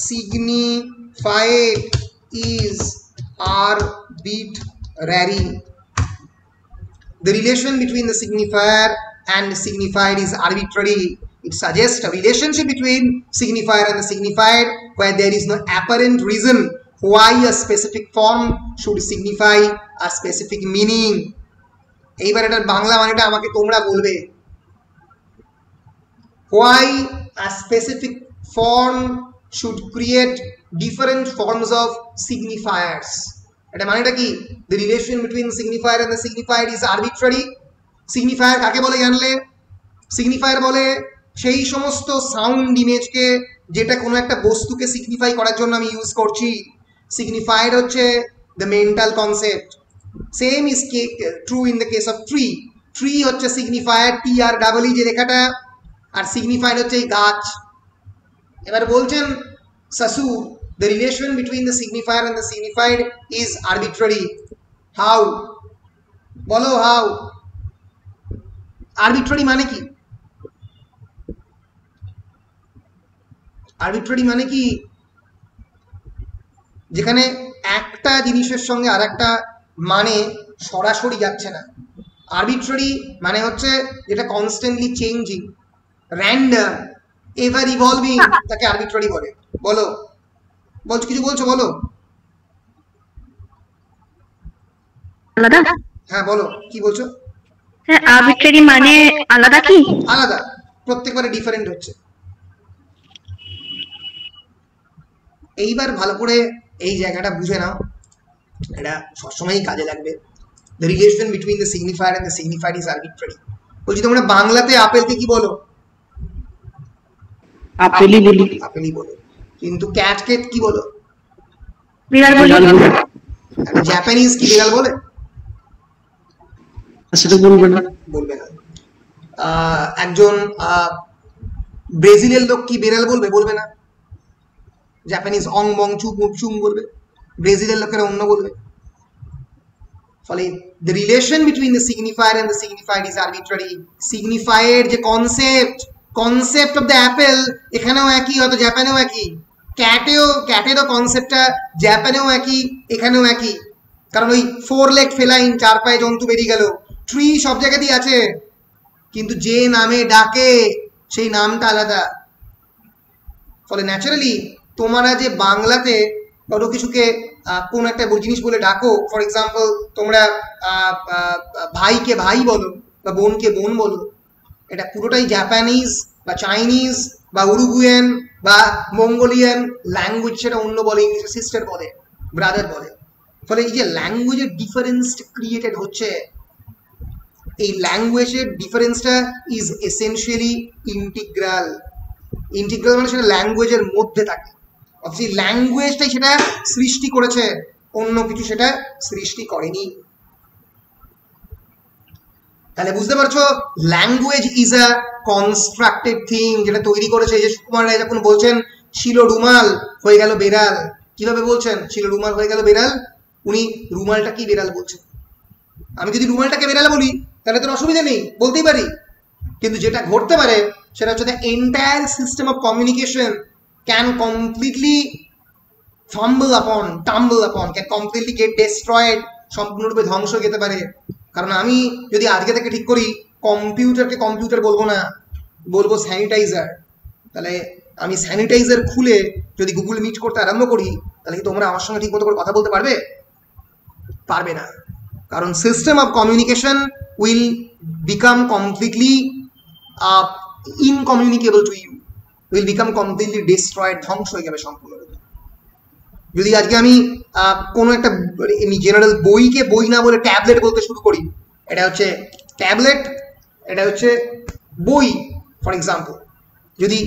signified is arbitrary। The relation between the signifier and signified is arbitrary. It suggests a relationship between signifier and the signified where there is no apparent reason why a specific form should signify a specific meaning। এইবার এটার বাংলা মানেটা আমাকে তোমরা বলবে। Why a specific form should create different forms of signifiers। এটা মানেটা কি? The relation between signifier and the signified is arbitrary। সিগনিফায়ার কাকে বলে জানলে? সিগনিফায়ার বলে সেই সমস্ত সাউন্ড ইমেজকে যেটা কোনো একটা বস্তুকে সিগনিফাই করার জন্য আমি ইউজ করছি। সিগনিফাইড হচ্ছে the mental concept. Same is true in the case of tree. Tree হচ্ছে সিগনিফায়ার, TREE যে লেখাটা, আর সিগনিফাইড হচ্ছে এই গাছ। এবার বলছেন সাসু, the relation between the signifier and the signified is arbitrary। How? বলো how? আরবিট্রারি মানে কি? আরবিট্রারি মানে কি? যেখানে একটা জিনিসের সঙ্গে আর একটা মানে সরাসরি যাচ্ছে না। আরবিট্রারি মানে হচ্ছে যেটা constantly changing, random, ever evolving তাকে আরবিট্রারি বলে। বলো, বলছো কিছু বলছো, বলো। আলাদা? হ্যাঁ বলো, কি বলছো? হ্যাঁ, আরবিট্রারি মানে আলাদা কি? আলাদা, প্রত্যেকবারে ডিফারেন্ট হচ্ছে। এইবার ভালো করে এই জায়গাটা বুঝে নাও, এটা সবসময়ই কাজে লাগবে। The relation between the signifier and the signified is arbitrary. বলছি তোমরা বাংলাতে আপেলকে কি বলো? আপেলই বলি। আপেলই বলো। কিন্তু ক্যাটকে কি বলো? বিড়াল বলি। একটা জাপানিজ কি বিড়াল বলে? সেটা বলবে না। বলবে না। একজন ব্রাজিলের লোক কি বিড়াল বলবে? বলবে না। জাপানিজ অং বং চুং চুং বলবে, ব্রাজিলের লোকেরা অন্য বলবে। ফলে the relation between the signifier and the signified is arbitrary. Signified যে concept of the apple এখানেও একই, হয়তো জাপানেও একই। ক্যাটেরও কনসেপ্টটা জাপানেও একই, এখানেও একই। কারণ ওই 4 legged feline, 4 পায়ে জন্তু বেরিয়ে গেল। ট্রি সব জায়গাতেই আছে, কিন্তু যে নামে ডাকে সেই নামটা আলাদা। ফলে ন্যাচারালি তোমরা যে বাংলাতে কোনো কিছুকে কোন একটা জিনিস বলে ডাকো, ফর এক্সাম্পল তোমরা ভাইকে ভাই বলো বা বোনকে বোন বলো, এটা পুরোটাই জাপানিজ বা চাইনিজ বা উরুগুয়েন বা মঙ্গোলিয়ান ল্যাঙ্গুয়েজ, সেটা অন্য বলে, ইংলিশে সিস্টার বলে, ব্রাদার বলে। ফলে এই যে ল্যাঙ্গুয়েজের ডিফারেন্স ক্রিয়েটেড হচ্ছে, এই ল্যাঙ্গুয়েজের ডিফারেন্সটা ইজ এসেনশিয়ালি ইন্টিগ্রাল। ইন্টিগ্রাল মানে সেটা ল্যাঙ্গুয়েজের মধ্যে থাকে, অথচ ল্যাঙ্গুয়েজটাই সেটা সৃষ্টি করেছে, অন্য কিছু সেটা সৃষ্টি করেনি। তাহলে বুঝতে পারছো, language is a constructed thing, যেটা তৈরি করেছে। এই যে সুকুমার রায় যখন বলছেন ছিল রুমাল হয়ে গেল বেড়াল, কিভাবে বলছেন ছিল রুমাল হয়ে গেল বেড়াল? উনি রুমালটা কি বেড়াল বলছেন। আমি যদি রুমালটাকে বেড়াল বলি তাহলে তো অসুবিধা নেই, বলতেই পারি। কিন্তু যেটা ঘটতে পারে সেটা হচ্ছে the entire system of communication can completely tumble upon, can completely get destroyed, সম্পূর্ণরূপে ধ্বংস হয়ে যেতে পারে। কারণ আমি যদি আজকে থেকে ঠিক করি কম্পিউটারকে কম্পিউটার বলবো না, বলবো স্যানিটাইজার, তাহলে আমি স্যানিটাইজার খুলে যদি গুগল মিট করতে আরম্ভ করি, তাহলে কি তোমরা আমার সঙ্গে ঠিক মতো করে কথা বলতে পারবে? পারবে না। কারণ system of communication will become completely incommunicable to you, will become completely destroyed, ধ্বংস হয়ে যাবে সম্পূর্ণরূপে। যদি আজকে আমি কোনো একটা জেনারেল বইকে বই না বলে ট্যাবলেট বলতে শুরু করি, এটা হচ্ছে ট্যাবলেট, এটা হচ্ছে বই, ফর এক্সাম্পল। যদি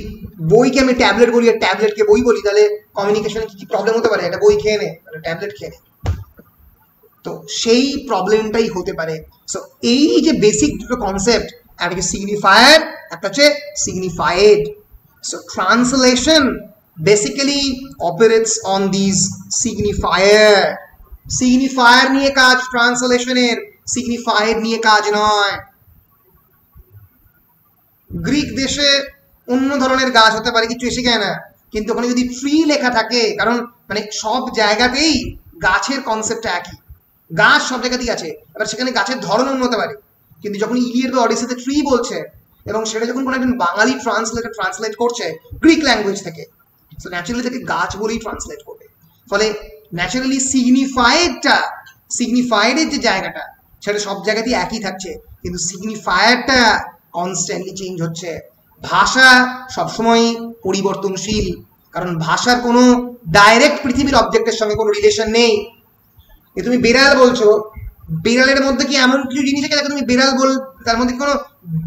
বইকে আমি ট্যাবলেট বলি আর ট্যাবলেটকে বই বলি, তাহলে কমিউনিকেশনে কি প্রবলেম হতে পারে? একটা বই খেয়ে নে, ট্যাবলেট খেয়ে নে, তো সেই প্রবলেমটাই হতে পারে। সো এই যে বেসিক দুটো কনসেপ্ট, একটা হচ্ছে সিগনিফায়ার, একটা হচ্ছে signified. So translation basically operates on this signifier. Signifier নিয়ে কাজ ট্রান্সলেশনের, সিগনিফাইড নিয়ে কাজ নয়। গ্রিক দেশে অন্য ধরনের গাছ হতে পারে, কিছু এসে যায় না, কিন্তু ওখানে যদি ট্রি লেখা থাকে, কারণ মানে সব জায়গাতেই গাছের কনসেপ্টটা একই, গাছ সব জায়গাতেই আছে, এবার সেখানে গাছের ধরন অন্য হতে পারে, কিন্তু যখন ইলিয়াড বা অডিসিতে ট্রি বলছে এবং সেটা যখন কোনো একজন বাঙালি ট্রান্সলেট করছে গ্রিক ল্যাঙ্গুয়েজ থেকে, সো ন্যাচারালি তাকে গাছ বলেই ট্রান্সলেট করবে। ফলে ন্যাচারালি সিগনিফাইডের যে জায়গাটা সেটা সব জায়গাতেই একই থাকছে, কিন্তু সিগনিফায়ারটা কনস্ট্যান্টলি চেঞ্জ হচ্ছে। ভাষা সবসময় পরিবর্তনশীল, কারণ ভাষার কোনো ডাইরেক্ট পৃথিবীর অবজেক্টের সঙ্গে কোনো রিলেশন নেই। তুমি বেড়াল বলছো, বেড়ালের মধ্যে কি এমন কিছু জিনিস আছে তুমি বেড়াল বল, তার মধ্যে কোনো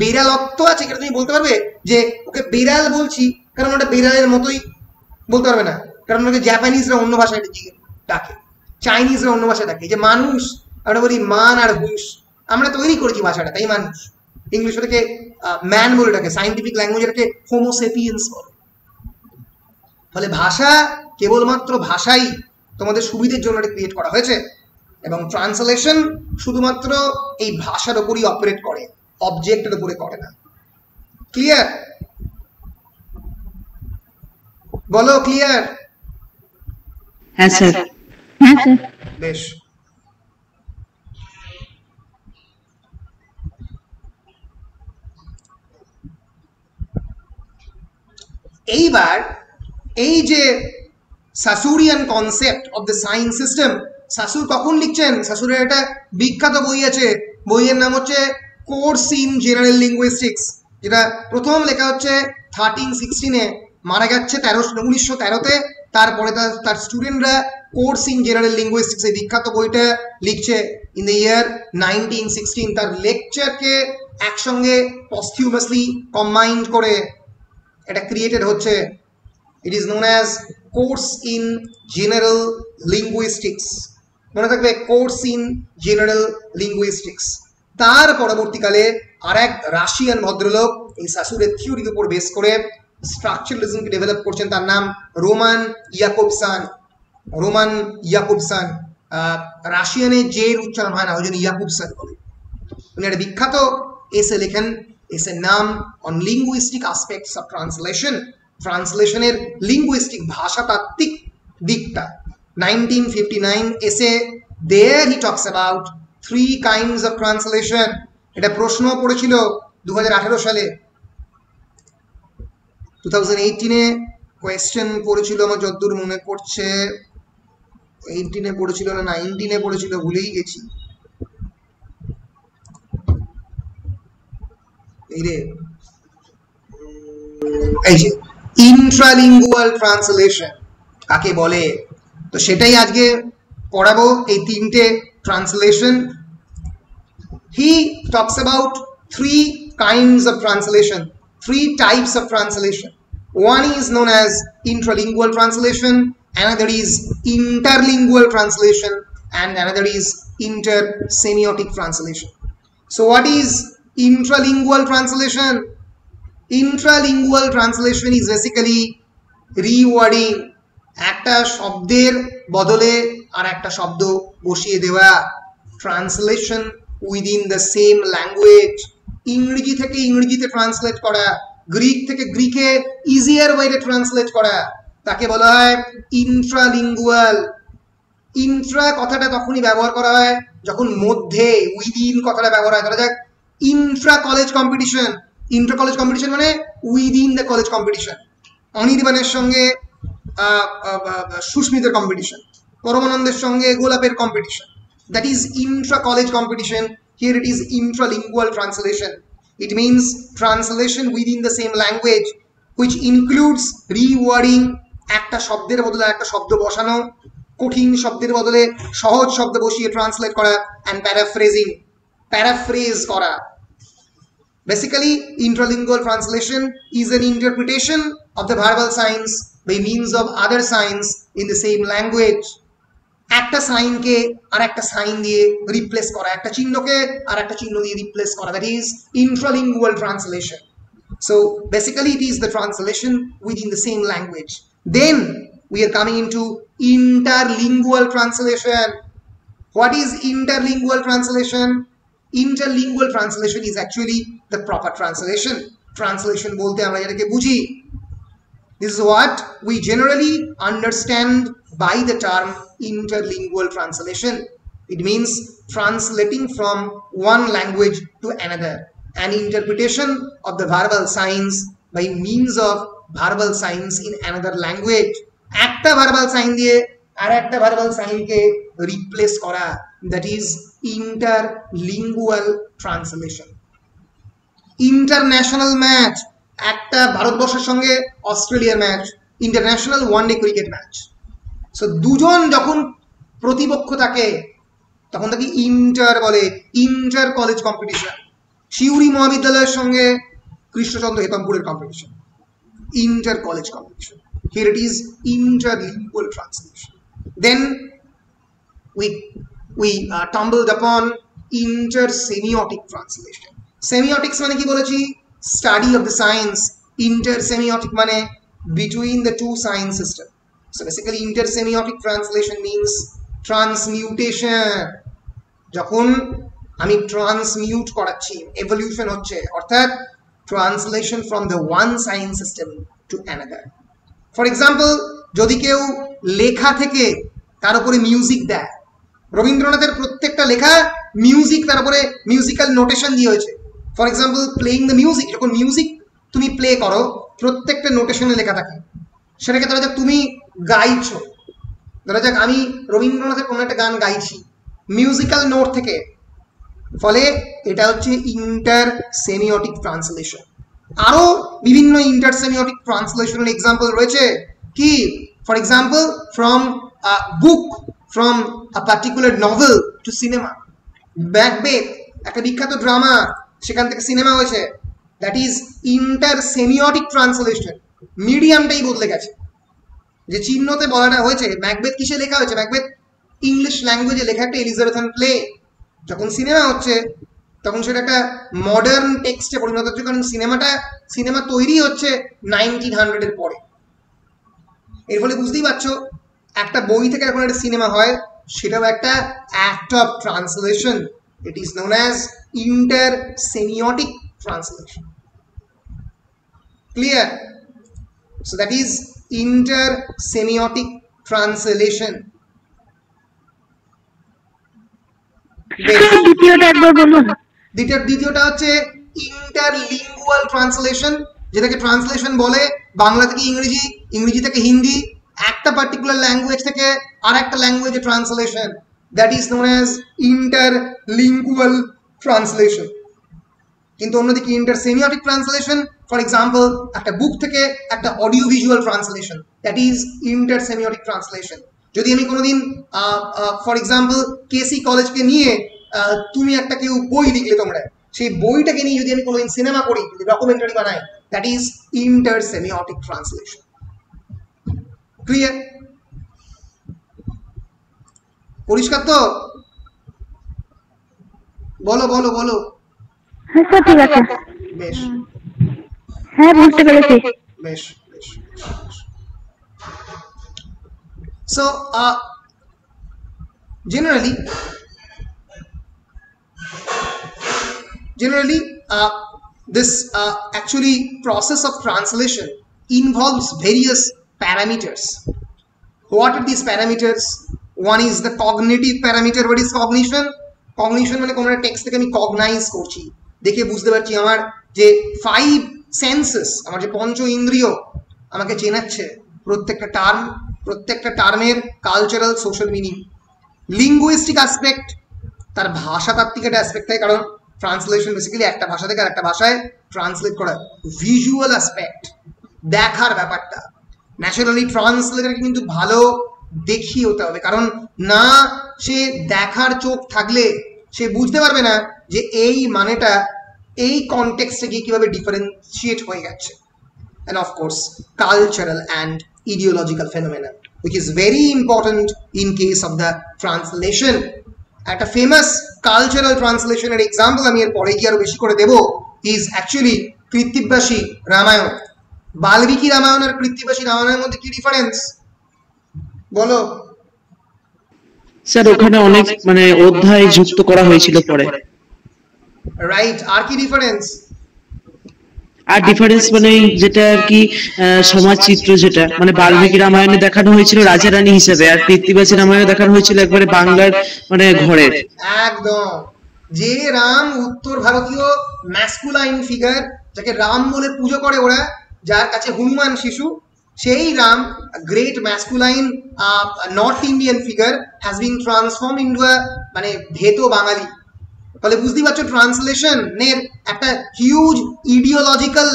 বেড়ালত্ব আছে এটা তুমি বলতে পারবে যে ওকে বেড়াল বলছি, কারণ ওটা বেড়ালের মতোই? বলতে পারবে না, কারণ ওকে জাপানিজরা অন্য ভাষায় ডাকে, চাইনিজরা অন্য ভাষায় ডাকে। যে মানুষ, আমরা বলি মান আর হুঁশ, আমরা তৈরি করেছি ভাষাটা, তাই মানুষ। ইংলিশ ওটাকে ম্যান বলে ডাকে, সাইন্টিফিক ল্যাঙ্গুয়েজ এটাকে হোমোসেপিয়েন্স বলে। ফলে ভাষা কেবলমাত্র ভাষাই তোমাদের সুবিধের জন্য এটা ক্রিয়েট করা হয়েছে, এবং ট্রান্সলেশন শুধুমাত্র এই ভাষার উপরই অপারেট করে, অবজেক্টের উপরে করে না। ক্লিয়ার? বলো ক্লিয়ার? হ্যাঁ স্যার। হ্যাঁ স্যার। বেশ। এইবার এই যে Saussurean concept of the science system, Saussure কখন লিখছেন? সাসুরের একটা বিখ্যাত বই আছে, বইয়ের নাম হচ্ছে কোর্স ইন জেনারেল লিঙ্গুইস্টিক্স, যেটা প্রথম লেখা হচ্ছে 1316-এ, মারা যাচ্ছে 1913-তে। তারপরে তার স্টুডেন্টরা কোর্স ইন জেনারেল লিঙ্গুইস্টিক্স এই বিখ্যাত বইটা লিখছে ইন দ্য ইয়ার 1916। তার লেকচারকে একসঙ্গে পস্থিউমাসলি কম্বাইন্ড করে এটা ক্রিয়েটেড হচ্ছে। It is known as course in general linguistics, মনে থাকবে, কোর্স ইন জেনারেল লিঙ্গুইস্টিক্স। তার পরবর্তীকালে আর এক রাশিয়ান ভদ্রলোক এই সাসুরের থিওরির উপর বেস করে স্ট্রাকচারালিজমকে ডেভেলপ করছেন, তার নাম রোমান ইয়াকুবসান। রোমান ইয়াকুবসান, রাশিয়ানে যে উচ্চারণ হয় না ওই জন্য ইয়াকুবসান বলে। উনি একটা বিখ্যাত এসে লেখেন, এসের নাম on linguistic aspects of translation, ট্রান্সলেশনের লিঙ্গুইস্টিক ভাষাতাত্ত্বিক দিকটা। 1959 এসে there he talks about 3 kinds of translation। এটা প্রশ্ন পড়েছিল 2018 সালে, 2018-এ কোয়েশ্চেন পড়েছিল আমার যতদূর মনে পড়ছে, 18-এ পড়েছিল না 19-এ পড়েছিল, ভুলেই গেছি। এই যে ইন্ট্রালিঙ্গুয়াল ট্রান্সলেশন কাকে বলে, তো সেটাই আজকে পড়াবো, এই 3টে translation. He talks about 3 kinds of translation, 3 types of translation. One is known as intralingual translation, another is interlingual translation, and another is intersemiotic translation. So what is intralingual translation? Intralingual translation is basically rewording, একটা শব্দের বদলে আর একটা শব্দ বসিয়ে দেওয়া। Translation within the same language, ইংরেজি থেকে ইংরেজিতে ট্রান্সলেট করা, গ্রিক থেকে গ্রিকে ইজিয়ার ওয়েতে ট্রান্সলেট করা, তাকে বলা হয় ইন্ট্রালিঙ্গুয়াল। ইন্ট্রা কথাটা তখনই ব্যবহার করা হয় যখন মধ্যে, উইদিন কথাটা ব্যবহার হয়। ধরা যাক Intra college competition, Intra college competition মানে উইদিন দ্য কলেজ কম্পিটিশন। অনির্বাণের সঙ্গে সুস্মিতার কম্পিটিশন, পরমানন্দের সঙ্গে গোলাপের competition, that is Intra college competition. Here it is intralingual translation. It means translation within the same language, which includes rewording, একটা শব্দের বদলে একটা শব্দ বসানো, কঠিন শব্দের বদলে সহজ শব্দ বসিয়ে ট্রান্সলেট করা, and paraphrasing, paraphrase করা। Basically, intralingual translation is an interpretation of the verbal signs by means of other signs in the same language. একটা সাইনকে আর একটা সাইন দিয়ে রিপ্লেস করা, একটা চিহ্নকে আর একটা চিহ্ন দিয়ে রিপ্লেস করা, that is intralingual translation. So basically it is the translation within the same language. Then we are coming into interlingual translation. What is interlingual translation? Interlingual translation is actually the proper translation. Translation bolte amra যেটাকে বুঝি, this is what we generally understand by the term interlingual translation. It means translating from one language to another, an interpretation of the verbal signs by means of verbal signs in another language. একটা verbal sign দিয়ে আর একটা verbal sign কে replace করা, that is interlingual translation. International match, একটা ভারতবর্ষের সঙ্গে অস্ট্রেলিয়ার match, international one day cricket match. So দুজন যখন প্রতিপক্ষ থাকে তখন তাকে ইন্টার বলে, ইন্টার কলেজ কম্পিটিশন। শিউরি মহাবিদ্যালয়ের সঙ্গে কৃষ্ণচন্দ্র হেতমপুরের competition, inter college competition. Here it is interlingual translation. Then we tumbled upon intersemiotic translation. Semiotics মানে কি বলেছি? Study of the science. Intersemiotic মানে between the two science system. So basically intersemiotic translation means transmutation. যখন আমি ট্রান্সমিউট করাচ্ছি, evolution হচ্ছে, অর্থাৎ translation from the one science system to another. For example, যদি কেউ লেখা থেকে তার উপরে মিউজিক দেয়, রবীন্দ্রনাথের প্রত্যেকটা লেখা মিউজিক, তার উপরে মিউজিক্যাল নোটেশন দিয়ে হয়েছে। For example playing the music, যখন মিউজিক তুমি প্লে করো প্রত্যেকটা নোটেশনে লেখা থাকে। সেটাকে ধরা যাক তুমি গাইছো, ধরা যাক আমি রবীন্দ্রনাথের কোনো একটা গান গাইছি মিউজিক্যাল নোট থেকে, ফলে এটা হচ্ছে ইন্টার সেমিওটিক ট্রান্সলেশন। আরো বিভিন্ন ইন্টার সেমিওটিক ট্রান্সলেশনের এক্সাম্পল রয়েছে কি, for example from book, from a particular novel to cinema. Macbeth একটা বিখ্যাত ড্রামা, সেখান থেকে সিনেমা হয়েছে, that is inter semiotic translation. মিডিয়ামটাই বদলে গেছে, যে চিহ্নতে বলাটা হয়েছে ম্যাকবেথ কিসে লেখা হয়েছে, ম্যাকবেথ ইংলিশ ল্যাঙ্গুয়েজে লেখা একটা এলিজাবেথান প্লে, যখন সিনেমা হচ্ছে তখন সেটা একটা মডার্ন টেক্সটে পরিণত হচ্ছে, কারণ সিনেমা তৈরি হচ্ছে 1900 পরে। এর ফলে বুঝতেই পারছো একটা বই থেকে এখন একটা সিনেমা হয়, সেটাও একটা act of translation. It is known as inter semiotic translation. Clear? So that is inter semiotic translation. দ্বিতীয়টা একবার বলুন। দ্বিতীয়টা হচ্ছে ইন্টারলিঙ্গুয়াল ট্রান্সলেশন, যেটাকে ট্রান্সলেশন বলে বাংলা থেকে ইংরেজি, ইংরেজি থেকে হিন্দি, একটা পার্টিকুলার ল্যাঙ্গুয়েজ থেকে আর একটা ল্যাঙ্গুয়েজে translation, that is known as interlingual translation. কিন্তু অন্যদিকে inter semiotic translation, for example একটা বুক থেকে একটা audio visual translation, that is inter semiotic translation. যদি আমি কোনোদিন ফর এক্সাম্পল কেসি কলেজকে নিয়ে তুমি একটা কেউ বই লিখলে, তোমরা সেই বইটাকে নিয়ে যদি আমি কোনোদিন সিনেমা করি, যদি ডকুমেন্টারি বানাই, that is inter semiotic translation. Clear? পরিষ্কার তো? বলো বলো বলো। হ্যাঁ স্যার, ঠিক আছে। বেশ, হ্যাঁ বুঝতে পেরেছি। বেশ বেশ। So generally this actually process of translation involves various parameters. What are these parameters? One is the cognitive parameter. What is cognition? Cognition মানে কোনো একটা টেক্সট থেকে আমি কগনাইজ করছি, দেখে বুঝতে পারছি, আমার যে 5 সেন্সেস, আমার যে পঞ্চ ইন্দ্রিয় আমাকে চেনাচ্ছে প্রত্যেকটা টার্মের cultural social meaning. Linguistic aspect, তার ভাষাতাত্ত্বিক একটা অ্যাসপেক্ট থাকে, কারণ ট্রান্সলেশন বেসিক্যালি একটা ভাষা থেকে আরেকটা ভাষায় ট্রান্সলেট করা। ভিজুয়াল অ্যাসপেক্ট, দেখার ব্যাপারটা, ন্যাচারালি ট্রান্সলেটারকে কিন্তু ভালো দেখি হতে হবে, কারণ না সে দেখার চোখ থাকলে সে বুঝতে পারবে না যে এই মানেটা এই কনটেক্সটে গিয়ে কিভাবে ডিফারেন্সিয়েট হয়ে গেছে। And of course cultural and ideological phenomena, which is very important in case of the translation. At a famous cultural translation এর example আমি এর পরে গিয়ে আরো বেশি করে দেব, is actually কৃত্তিবাসী রামায়ণ। বাল্মীকি রামায়ণ আর কৃত্তিবাসী রামায়ণের মধ্যে কি ডিফারেন্স বলো? স্যার ওখানে অনেক মানে অধ্যায় যুক্ত করা হয়েছিল পরে। রাইট, আর কি ডিফারেন্স? আর ডিফারেন্স মানে যেটা আর কি সমাজ চিত্র, যেটা মানে বাল্মীকি রামায়ণে দেখানো হয়েছিল রাজা রানী হিসেবে, আর কৃত্তিবাসী রামায়ণে দেখানো হয়েছিল একবারে বাংলার মানে ঘরের। একদম, যে রাম উত্তর ভারতীয় ম্যাসকুলাইন ফিগার, যাকে রাম বলে পুজো করে ওরা, যার কাছে হনুমান শিশু, সেই Ram, great masculine north Indian figure, has been transform into a মানে ভেতো বাঙালি। তাহলে বুঝতেই পারছো ট্রান্সলেশনের একটা হিউজ ইডিওলজিক্যাল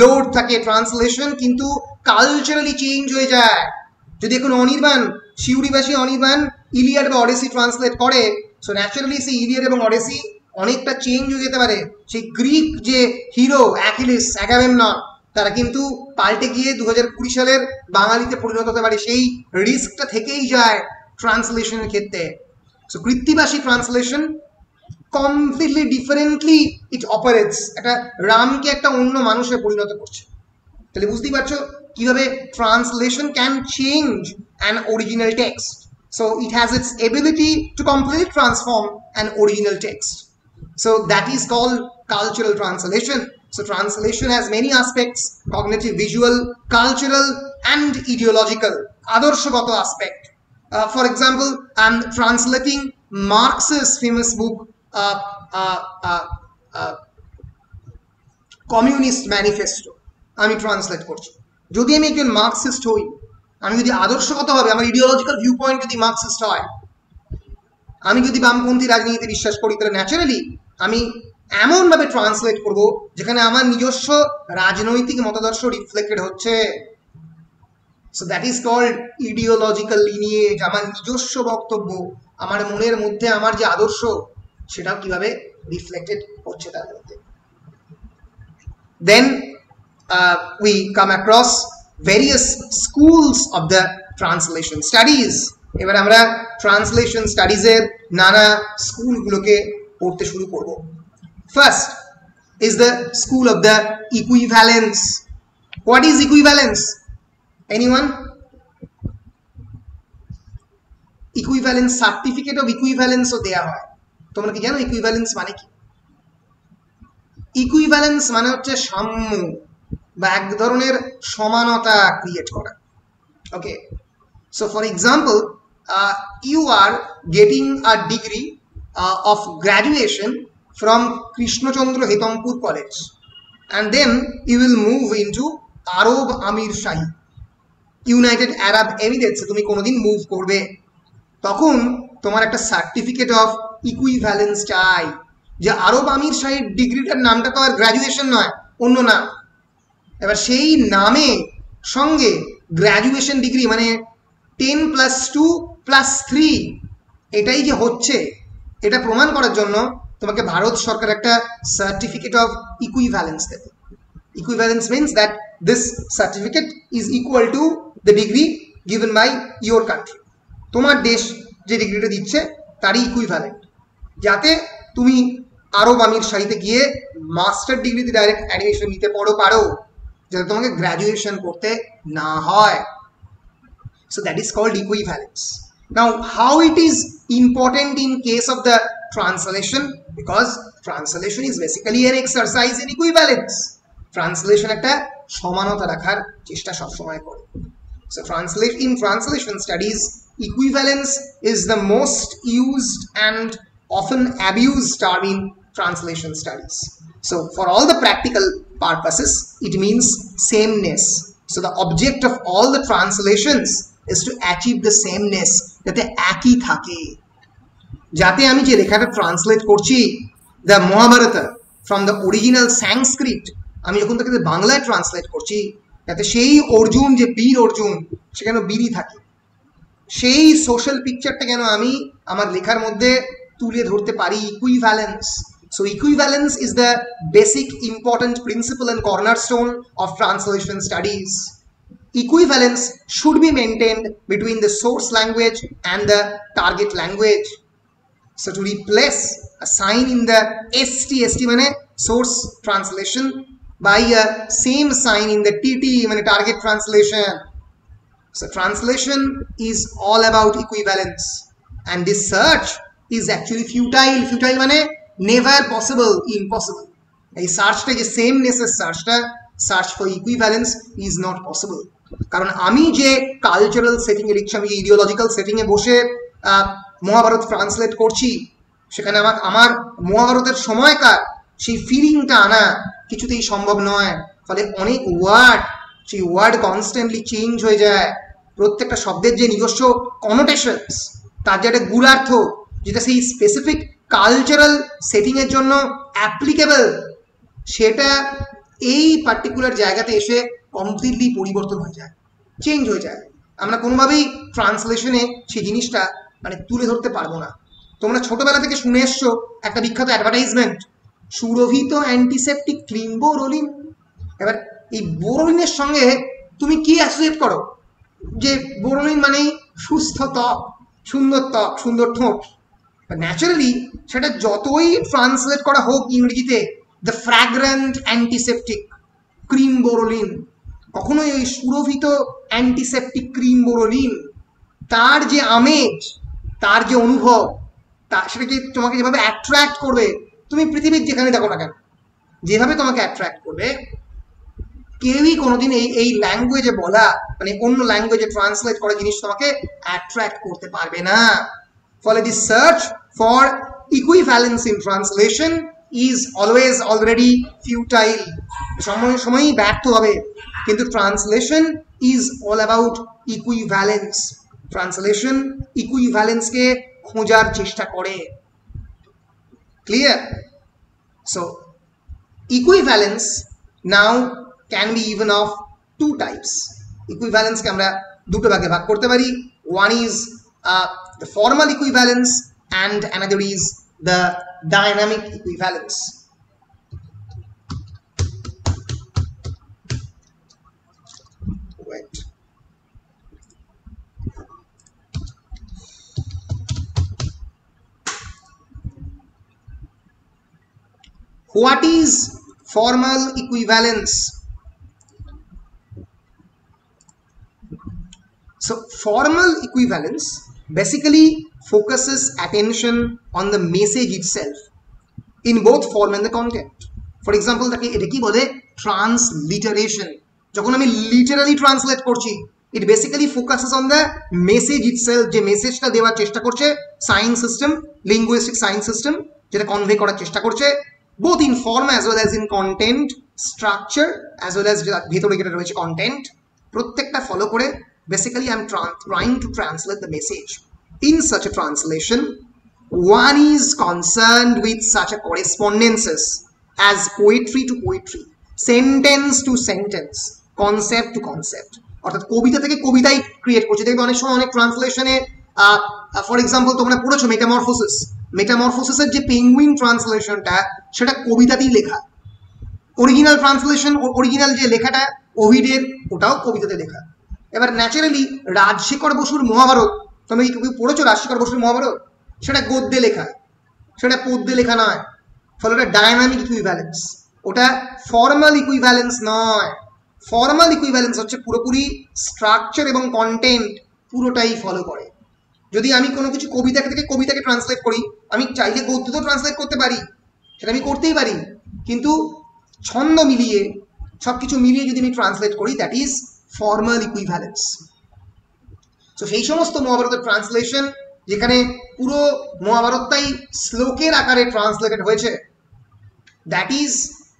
লোড থাকে। ট্রান্সলেশন কিন্তু কালচারালি চেঞ্জ হয়ে যায়। যদি এখন অনির্বাণ, সিউড়িবাসী অনির্বাণ ইলিয়াড বা অডেসি ট্রান্সলেট করে, সো ন্যাচারালি সেই ইলিয়াড এবং অডেসি অনেকটা চেঞ্জ হয়ে যেতে পারে। সেই গ্রিক যে হিরো অ্যাকিলিস, অ্যাগামেমনন, তারা কিন্তু পাল্টে গিয়ে 2020 সালের বাঙালিতে পরিণত হতে পারে। সেই রিস্কটা থেকেই যায় ট্রান্সলেশনের ক্ষেত্রে। সো কৃত্তিবাসী ট্রান্সলেশন কমপ্লিটলি ডিফারেন্টলি ইট অপারেটস, একটা রামকে একটা অন্য মানুষে পরিণত করছে। তাহলে বুঝতেই পারছো কিভাবে translation can change an original text. So it has its ability to completely transform an original text. So that is called cultural translation. So translation has many aspects: cognitive, visual, cultural and ideological, adarshogata aspect. For example, I'm translating Marx's famous book Communist Manifesto. আমি translate করছি। যদি আমি একজন Marxist হই, আমি যদি আদর্শগতভাবে আমার ideological view point যদি মার্কসিস্ট হয়, আমি যদি বামপন্থী রাজনীতিতে বিশ্বাস করি, তাহলে ন্যাচারালি আমি এমনভাবে ট্রান্সলেট করব যেখানে আমার নিজস্ব রাজনৈতিক মতাদর্শ রিফ্লেক্টেড হচ্ছে। So that is called ideological lineage. আমার নিজস্ব বক্তব্য, আমার মনের মধ্যে আমার যে আদর্শ, সেটাও কিভাবে রিফ্লেক্টেড হচ্ছে তার মধ্যে। দেন we come across various schools of the translation studies. এবার আমরা ট্রান্সলেশন স্টাডিজের নানা স্কুলগুলোকে পড়তে শুরু করব। First is the school of the equivalence. What is equivalence? Anyone? Equivalence, certificate of equivalence ও দেয়া হয়। তোমরা কি জানো equivalence মানে কি? equivalence মানে হচ্ছে সাম্য বা এক ধরনের সমানতা ক্রিয়েট করা। Okay, so for example, you are getting a degree of graduation from Krishnachandra Hetampur College, and then you will move into Arab Amir Shahi, United Arab Emirates. তুমি কোনোদিন মুভ করবে, তখন তোমার একটা সার্টিফিকেট অফ ইকুইভ্যালেন্স চাই। যে আরব আমির শাহীর ডিগ্রিটার নামটা তো আর গ্র্যাজুয়েশন নয়, অন্য নাম। এবার সেই নামে সঙ্গে গ্র্যাজুয়েশন ডিগ্রি মানে 10+2+3 এটাই যে হচ্ছে, এটা প্রমাণ করার জন্য তোমাকে ভারত সরকার একটা সার্টিফিকেট অফ ইকুইভ্যালেন্স দেবে। Equivalence means that this certificate is equal to the degree given by your country. তোমার দেশ যে ডিগ্রিটা দিচ্ছে তারই ইকুইভ্যালেন্ট, যাতে তুমি আরব আমির শাহীতে গিয়ে মাস্টার ডিগ্রিতে ডাইরেক্ট অ্যাডমিশন নিতে পারো, যাতে তোমাকে গ্র্যাজুয়েশন করতে না হয়। So that is called equivalence. Now, how it is important in case of the translation? Because translation is basically an exercise in equivalence. Translation একটা সমানতা রাখার চেষ্টা সব সময় করে। So in translation studies, equivalence is the most used and often abused term in translation studies. So for all the practical purposes, it means sameness. So the object of all the translations is to achieve the sameness, যাতে একই থাকে। যাতে আমি যে লেখাটা translate করছি, the Mahabharata from the original Sanskrit, আমি যখন তাকে বাংলায় ট্রান্সলেট করছি, যাতে সেই অর্জুন, যে বীর অর্জুন, সে কেন বীরই থাকে, সেই সোশ্যাল পিকচারটা কেন আমি আমার লেখার মধ্যে তুলে ধরতে পারি। Equivalence. So equivalence is the basic important principle and cornerstone of translation studies. Equivalence should be maintained between the source language and the target language. So to replace a sign in the ST means source translation by a same sign in the TT means target translation. So translation is all about equivalence, and this search is actually futile. Futile means never possible, impossible. এই সার্চটা যে সেমনেসের সার্চটা, search for equivalence is not possible. কারণ আমি যে cultural সেটিংয়ে লিখছি, আমি যে ইডিওলজিক্যাল সেটিংয়ে বসে মহাভারত ট্রান্সলেট করছি, সেখানে আমার মহাভারতের সময়কার সেই ফিলিংটা আনা কিছুতেই সম্ভব নয়। ফলে অনেক ওয়ার্ড, সেই ওয়ার্ড কনস্ট্যান্টলি চেঞ্জ হয়ে যায়। প্রত্যেকটা শব্দের যে নিজস্ব কনোটেশনস, তার যে একটা গূঢ়ার্থ, যেটা সেই স্পেসিফিক কালচারাল সেটিংয়ের জন্য অ্যাপ্লিকেবল, সেটা এই পার্টিকুলার জায়গাতে এসে কমপ্লিটলি পরিবর্তন হয়ে যায়, চেঞ্জ হয়ে যায়। আমরা কোনোভাবেই ট্রান্সলেশনে সেই জিনিসটা মানে তুলে ধরতে পারবো না। তোমরা ছোটবেলা থেকে শুনে এসছো একটা বিখ্যাত অ্যাডভার্টাইজমেন্ট, সুরভিত অ্যান্টিসেপটিক ক্রিম বোরোলিন। এবার এই বোরোলিনের সঙ্গে তুমি কি অ্যাসোসিয়েট করো? যে বোরোলিন মানেই সুস্থ ত্বক, সুন্দর ত্বক, সুন্দর ঠোঁট। ন্যাচারালি সেটা যতই ট্রান্সলেট করা হোক ইংরেজিতে, দ্য ফ্র্যাগ্রেন্ট অ্যান্টিসেপটিক ক্রিম বোরোলিন, কখনোই ওই সুরভিত অ্যান্টিসেপটিক ক্রিম বোরোলিন তার যে আমেজ, তার যে অনুভব, সেটাকে তোমাকে যেভাবে অ্যাট্রাক্ট করবে, তুমি পৃথিবীর যেখানে দেখো না কেন, যেভাবে তোমাকে অ্যাট্রাক্ট করবে, কেউই কোনোদিন এই ল্যাঙ্গুয়েজে বলা মানে অন্য ল্যাঙ্গুয়েজে ট্রান্সলেট করা জিনিস তোমাকে অ্যাট্রাক্ট করতে পারবে না। ফলে the search for equivalence in translation is always already futile, সময়ই ব্যর্থ হবে, কিন্তু translation is all about equivalence. Translation equivalence কে খোঁজার চেষ্টা করে। Clear? So equivalence now can be even of two types. Equivalence কে আমরা দুটো ভাগে ভাগ করতে পারি। One is the formal equivalence and another is the dynamic equivalence. Wait. What is formal equivalence? So formal equivalence basically focuses attention on the message itself in both form and the content. For example, এটা কি বলে transliteration. যখন আমি literally translate করছি, it basically focuses on the message itself, যে মেসেজটা দেওয়ার চেষ্টা করছে sign system, linguistic sign system যেটা কনভে করার চেষ্টা করছে, both in form as well as in content structure as well as ভেতরে যেটা রয়েছে content, প্রত্যেকটা ফলো করে basically I'm trying to translate the message. In such a translation, one is concerned with such a correspondences as poetry to poetry, sentence to sentence, concept to concept. অর্থাৎ কবিতা থেকে কবিতাই create করছে। দেখবে অনেক সময় অনেক ট্রান্সলেশনে ফর এক্সাম্পল তোমরা পড়েছো মেটামরফোসিসের যে পেঙ্গুইন ট্রান্সলেশনটা সেটা কবিতাতেই লেখা। অরিজিনাল ট্রান্সলেশন, অরিজিনাল যে লেখাটা ওভিডের, ওটাও কবিতাতে লেখা। এবার ন্যাচারালি রাজশেখর বসুর মহাভারত, তুমি কি পড়েছো রাজশেখর বসুর মহাভারত? সেটা গদ্যে লেখা, সেটা পদ্যে লেখা নয়। ফলে ওটা ডায়নামিক ইকুইভ্যালেন্স, ওটা ফর্মাল ইকুইভ্যালেন্স নয়। ফর্মাল ইকুইভ্যালেন্স হচ্ছে পুরোপুরি স্ট্রাকচার এবং কন্টেন্ট পুরোটাই ফলো করে। যদি আমি কোনো কিছু কবিতা থেকে কবিতাকে ট্রান্সলেট করি, আমি চাইলে গদ্যতেও ট্রান্সলেট করতে পারি, সেটা আমি করতেই পারি, কিন্তু ছন্দ মিলিয়ে সবকিছু মিলিয়ে যদি আমি ট্রান্সলেট করি, that is formal equivalence. So সেই সমস্ত মহাভারতের ট্রান্সলেশন যেখানে পুরো মহাভারতটাই শ্লোকের আকারে ট্রান্সলেটেড হয়েছে, that is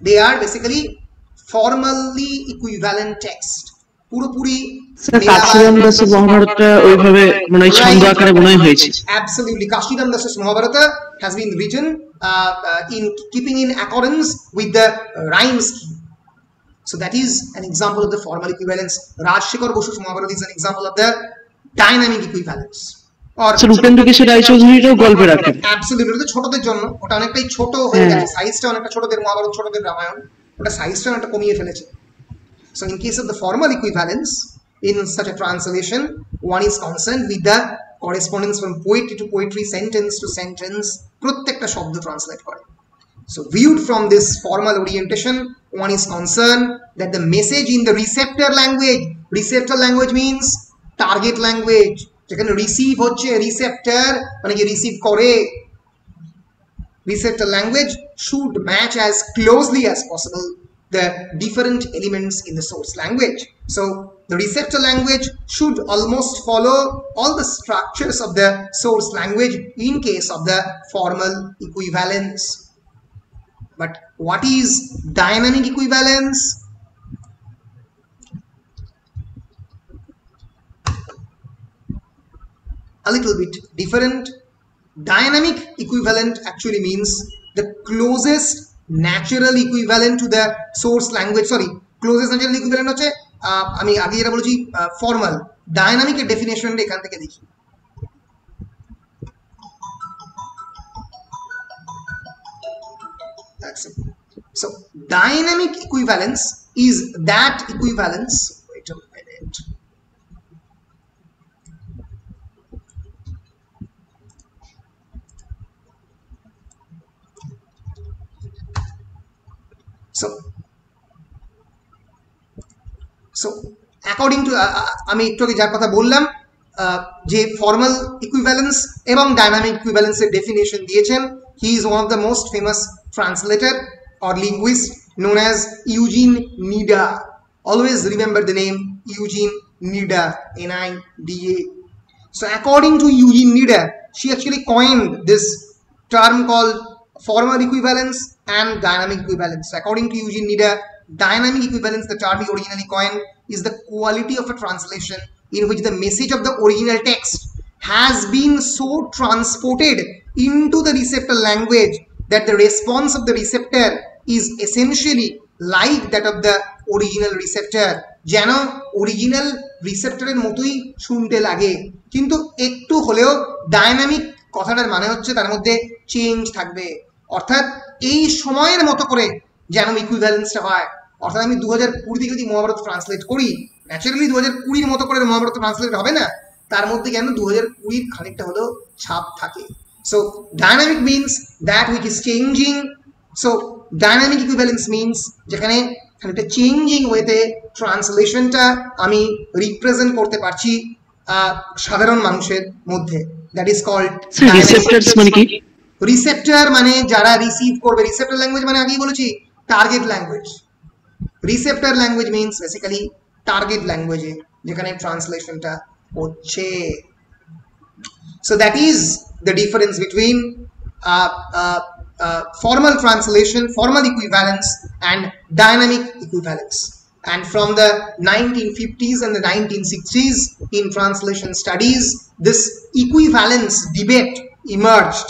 they are basically formally equivalent text. পুরোপুরি কাশিরাম দাসের মহাভারতটা ওইভাবে মনে হয় ছন্দ আকারে মনে হয়েছে। Absolutely, Kashiram Das's Mahabharata has been written in keeping in accordance with the rhyme scheme. So that is an example of the formal equivalence. Rajshekhar Bosu's Mahabharata is an example of the dynamic equivalence. Or Rupendra কিশোর রায়চৌধুরীরও গল্পে রাখেন। Absolutely, ওটা ছোটদের জন্য, ওটা অনেকটাই ছোট হয়ে গেছে, সাইজটা অনেকটা ছোটদের মহাভারত, ছোটদের রামায়ণ, ওটা সাইজটা অনেকটা কমিয়ে ফেলেছে। So in case of the formal equivalence, in such a translation, one is concerned with the correspondence from poetry to poetry, sentence to sentence, প্রত্যেকটা শব্দ ট্রান্সলেট করে। So viewed from this formal orientation, one is concerned that the message in the receptor language means target language, যেখানে receive হচ্ছে receptor, মানে কি receive করে, receptor language should match as closely as possible the different elements in the source language. So the receptor language should almost follow all the structures of the source language in case of the formal equivalence. But what is dynamic equivalence? A little bit different. Dynamic equivalent actually means the closest natural equivalent to the source language. Sorry, closest natural equivalent হচ্ছে আমি আগে যেটা বলেছি formal, ডায়নামিকের ডেফিনেশনটা এখান থেকে দেখি। So dynamic equivalence is that equivalence, wait a minute, so according to আমি একটু আগে যার কথা বললাম, যে ফর্মাল ইকুইভ্যালেন্স এবং ডাইনামিক ইকুইভ্যালেন্সের ডেফিনেশন দিয়েছেন, he is one of the most famous translator or linguist known as Eugene Nida. Always remember the name Eugene Nida, N-I-D-A. So according to Eugene Nida, she actually coined this term called formal equivalence and dynamic equivalence. According to Eugene Nida, dynamic equivalence, the term he originally coined, is the quality of a translation in which the message of the original text has been so transported into the receptor language that the response of the receptor is essentially like that of the original receptor. যেন original রিসেপ্টরের মতোই শুনতে লাগে, কিন্তু একটু হলেও dynamic কথাটার মানে হচ্ছে তার মধ্যে চেঞ্জ থাকবে, অর্থাৎ এই সময়ের মতো করে যেন ইকুইভ্যালেন্সটা হয়। অর্থাৎ আমি 2020 থেকে যদি মহাভারত ট্রান্সলেট করি, ন্যাচারালি 2020 মতো করে মহাভারত ট্রান্সলেট হবে না, তার মধ্যে যেন 2020 খানিকটা হলেও ছাপ থাকে। So dynamic means that which is changing. So dynamic equivalence means যেখানে একটা চেঞ্জিং ওয়েতে ট্রান্সলেশনটা আমি রিপ্রেজেন্ট করতে পারছি সাধারণ মানুষের মধ্যে, দ্যাট ইজ কল্ড রিসেপ্টরস। মানে কি রিসেপ্টর? মানে যারা রিসিভ করবে। রিসেপ্টর ল্যাঙ্গুয়েজ মানে আগেই বলেছি target language. Receptor language means basically target ল্যাঙ্গুয়েজে যেখানে ট্রান্সলেশনটা হচ্ছে। So that is the difference between formal translation, formal equivalence and dynamic equivalence. And from the 1950s and the 1960s in translation studies, this equivalence debate emerged.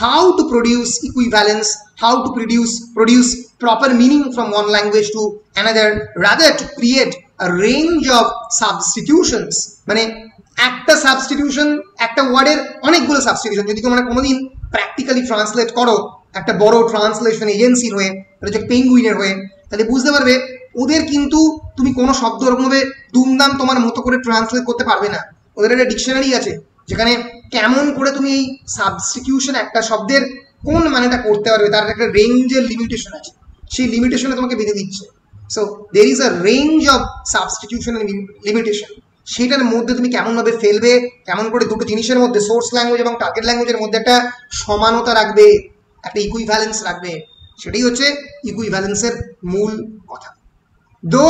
How to produce equivalence, how to produce proper meaning from one language to another, rather to create a range of substitutions. মানে একটা substitution, একটা ওয়ার্ডের অনেকগুলো substitution যদি তোমরা কোনোদিন practically translate করো একটা বড় ট্রান্সলেশন এজেন্সির হয়ে, পেঙ্গুইনের হয়ে, তাহলে বুঝতে পারবে ওদের কিন্তু তুমি কোনো শব্দ ওরকমভাবে দুমদাম তোমার মতো করে ট্রান্সলেট করতে পারবে না। ওদের একটা ডিকশনারি আছে যেখানে কেমন করে তুমি এই সাবস্টিটিউশন একটা শব্দের কোন মানেটা করতে পারবে তার একটা রেঞ্জের লিমিটেশন আছে, সেই লিমিটেশনে তোমাকে বেঁধে দিচ্ছে। So there is a range of substitution limitation. সেটার মধ্যে তুমি কেমনভাবে ফেলবে, কেমন করে দুটো জিনিসের মধ্যে সোর্স ল্যাঙ্গুয়েজ এবং টার্গেট ল্যাঙ্গুয়েজের মধ্যে একটা সমানতা রাখবে, একটা ইকুইভ্যালেন্স রাখবে, সেটাই হচ্ছে ইকুইভ্যালেন্সের মূল কথা। Though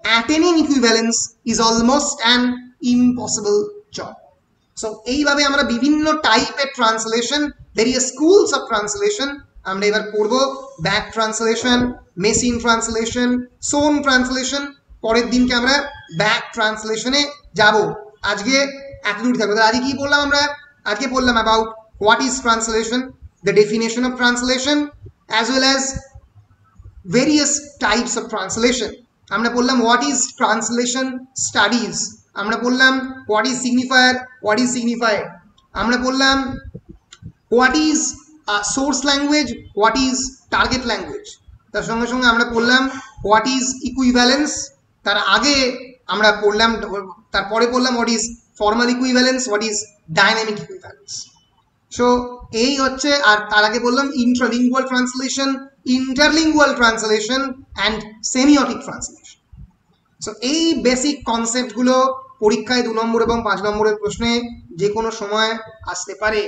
attaining equivalence is almost an impossible job. So এইভাবে আমরা বিভিন্ন টাইপের translation, various schools of translation আমরা এবার পড়বো। Back translation, machine translation, sworn translation. পরের দিনকে আমরা ব্যাক ট্রান্সলেশনে যাব। আজকে এতদূর থাকবে। আজকে কি বললাম আমরা? আজকে বললাম about what is translation, the definition of translation, as well as various types of translation. আমরা বললাম what is translation studies, আমরা বললাম what is signifier, what is signified, আমরা বললাম what is source language, what is target language, তার সঙ্গে সঙ্গে আমরা বললাম what is equivalence, তার আগে আমরা পড়লাম, তারপরে বললাম what is formal equivalence, what is dynamic equivalence. So এই হচ্ছে, আর তার আগে বললাম intralingual translation, interlingual translation and semiotic translation. So এই বেসিক কনসেপ্টগুলো পরীক্ষায় 2 নম্বর এবং 5 নম্বরের প্রশ্নে যে কোনো সময় আসতে পারে।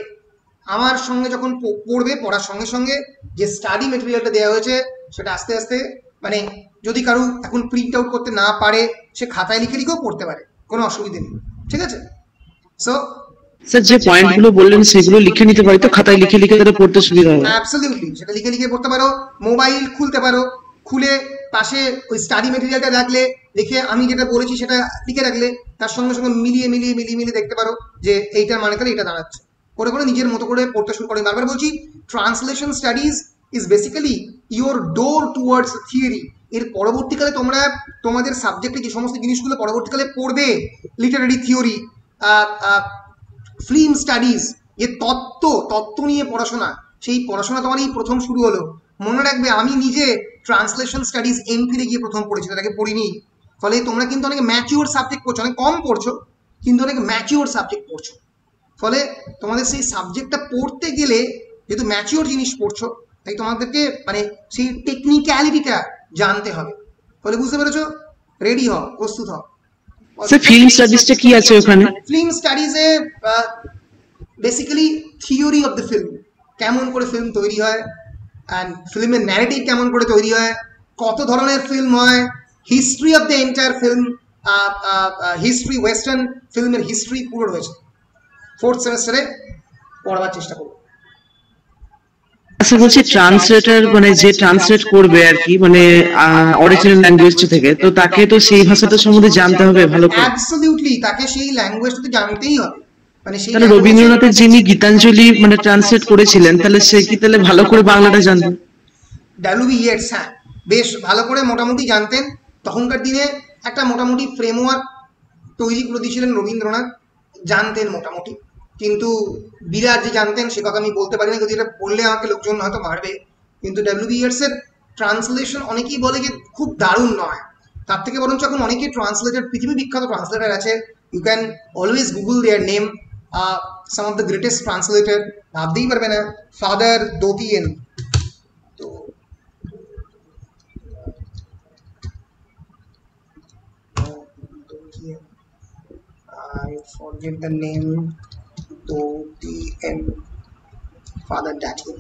আমার সঙ্গে যখন পড়বে, পড়ার সঙ্গে সঙ্গে যে স্টাডি মেটেরিয়ালটা দেওয়া হয়েছে সেটা আস্তে আস্তে, মানে যদি কারো এখন প্রিন্ট আউট করতে না পারে সে খাতায় লিখে লিখেও পড়তে পারে, কোনো অসুবিধা নেই, ঠিক আছে? সো স্যার যে পয়েন্টগুলো বললেন সেগুলো লিখে নিতে পারি তো, খাতায় লিখে লিখে তাহলে পড়তে সুবিধা হবে? অ্যাবসলিউটলি, সেটা লিখে লিখে পড়তে পারো। মোবাইল খুলতে পারো, খুলে পাশে ওই স্টাডি মেটেরিয়ালটা রাখলে, লিখে আমি যেটা বলেছি সেটা লিখে রাখলে তার সঙ্গে সঙ্গে মিলিয়ে দেখতে পারো যে এইটার মানে তাহলে এটা দাঁড়াচ্ছে, করে করে নিজের মতো করে পড়তে শুরু করো। বারবার বলছি, translation studies is basically your door towards theory. এর পরবর্তীকালে তোমরা তোমাদের সাবজেক্টে যে সমস্ত জিনিসগুলো পরবর্তীকালে পড়বে, লিটারারি থিওরি, ফিল্ম স্টাডিজ, যে তত্ত্ব নিয়ে পড়াশোনা, সেই পড়াশোনা তোমার এই প্রথম শুরু হলো। মনে রাখবে, আমি নিজে ট্রান্সলেশন স্টাডিজ এমফিলে গিয়ে প্রথম পড়েছি, তাকে পড়িনি। ফলে তোমরা কিন্তু অনেক ম্যাচিওর সাবজেক্ট পড়ছো, অনেক কম পড়ছো কিন্তু অনেক ম্যাচিওর সাবজেক্ট পড়ছো। ফলে তোমাদের সেই সাবজেক্টটা পড়তে গেলে যেহেতু ম্যাচিওর জিনিস পড়ছো, তাই তোমাদেরকে মানে সেই টেকনিক্যালিটিটা জানতে হবে। ফলে বুঝতে পেরেছো? রেডি হও, প্রস্তুত হও। ফিল্ম স্টাডিজটা কি আছে ওখানে? ফিল্ম স্টাডিজে basically theory of the film, কেমন করে ফিল্ম তৈরি হয়, অ্যান্ড ফিল্মের ন্যারেটিভ কেমন করে তৈরি হয়, কত ধরনের ফিল্ম হয়, history of the entire film, history, western ফিল্মের হিস্ট্রি পুরো রয়েছে। 4th সেমেস্টারে পড়াবার চেষ্টা করব। আচ্ছা বলছি ট্রান্সলেটর মানে যে ট্রান্সলেট করবে আর কি মানে অরিজিনাল ল্যাঙ্গুয়েজটা থেকে, তো তাকে তো সেই ভাষাটা সম্বন্ধে জানতে হবে ভালো করে। অ্যাবসলিউটলি, তাকে সেই ল্যাঙ্গুয়েজটা তো জানতেই হবে। মানে সেই তাহলে রবীন্দ্রনাথের যিনি গীতাঞ্জলি মানে ট্রান্সলেট করেছিলেন, তাহলে সে কি তাহলে ভালো করে বাংলাটা জানতেন? ডাব্লিউবি ইয়েটস, হ্যাঁ বেশ ভালো করে মোটামুটি জানতেন। তখনকার দিনে একটা মোটামুটি ফ্রেমওয়ার্ক তৈরি করে দিয়েছিলেন রবীন্দ্রনাথ, জানতেন মোটামুটি। কিন্তু বিরাট যে জানতেন সে কথা আমি বলতে পারি না, যদি এটা বললে আমাকে লোকজন হয়তো মারবে। কিন্তু ডাব্লিউবি ইয়েটস এর ট্রান্সলেশন অনেকেই বলে যে খুব দারুণ নয়, তার থেকে বরঞ্চ এখন অনেকেই ট্রান্সলেটার, পৃথিবী বিখ্যাত ট্রান্সলেটার আছে। You can always Google their name, some of the greatest translator, ভাবতেই পারবে না, ফাদার দোতিয়েন। তো I forget the name. Dotien, Father Datien,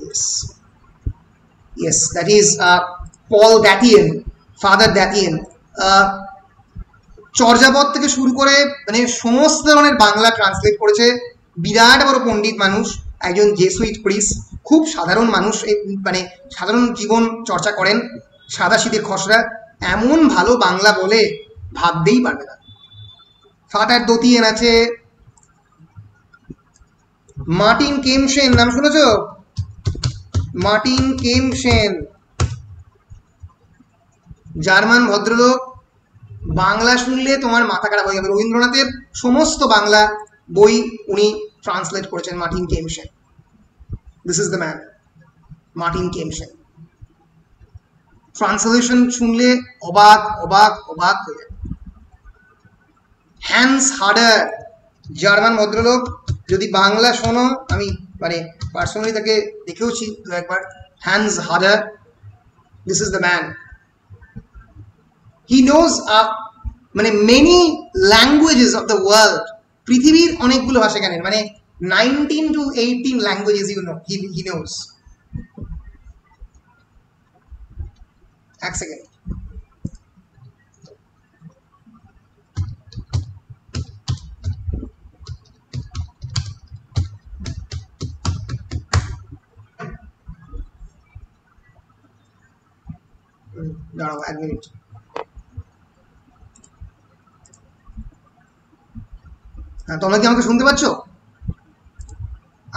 yes, that is Paul Datien, Father Datien. Charyapada থেকে শুরু করে মানে সমস্ত ধরনের বাংলা ট্রান্সলেট করেছে। বিরাট বড় পণ্ডিত মানুষ, একজন জেসুইট প্রিস্ট, খুব সাধারণ মানুষ, মানে সাধারণ জীবন চর্চা করেন, সাদা শীতের খসড়া, এমন ভালো বাংলা বলে ভাবতেই পারবে না। ফাদার দোতিয়েন আছে, মার্টিন কেমশেন, নাম শুনেছ? মার্টিন কেমশেন, জার্মান ভদ্রলোক, বাংলা শুনলে তোমার মাথা খারাপ হয়ে যাবে। রবীন্দ্রনাথের সমস্ত বাংলা বই উনি ট্রান্সলেট করেছেন, মার্টিন কেমশেন। This is the man, Martin কেমশেন। ট্রান্সলেশন শুনলে অবাক অবাক অবাক হয়ে যাবে। হ্যান্স হার্ডার, জার্মান ভদ্রলোক, যদি বাংলা শোনো, আমি মানে পার্সোনালি তাকে দেখেওছি দু একবার। Hans Harder, this is the man. He knows মানে many languages of the world, পৃথিবীর অনেকগুলো ভাষা জানেন, মানে 19 to 18 ল্যাঙ্গুয়েজেস হি নোজ। এক সেকেন্ড, দাঁড়াও 1 মিনিট। হ্যাঁ, তোমরা কি আমাকে শুনতে পাচ্ছ?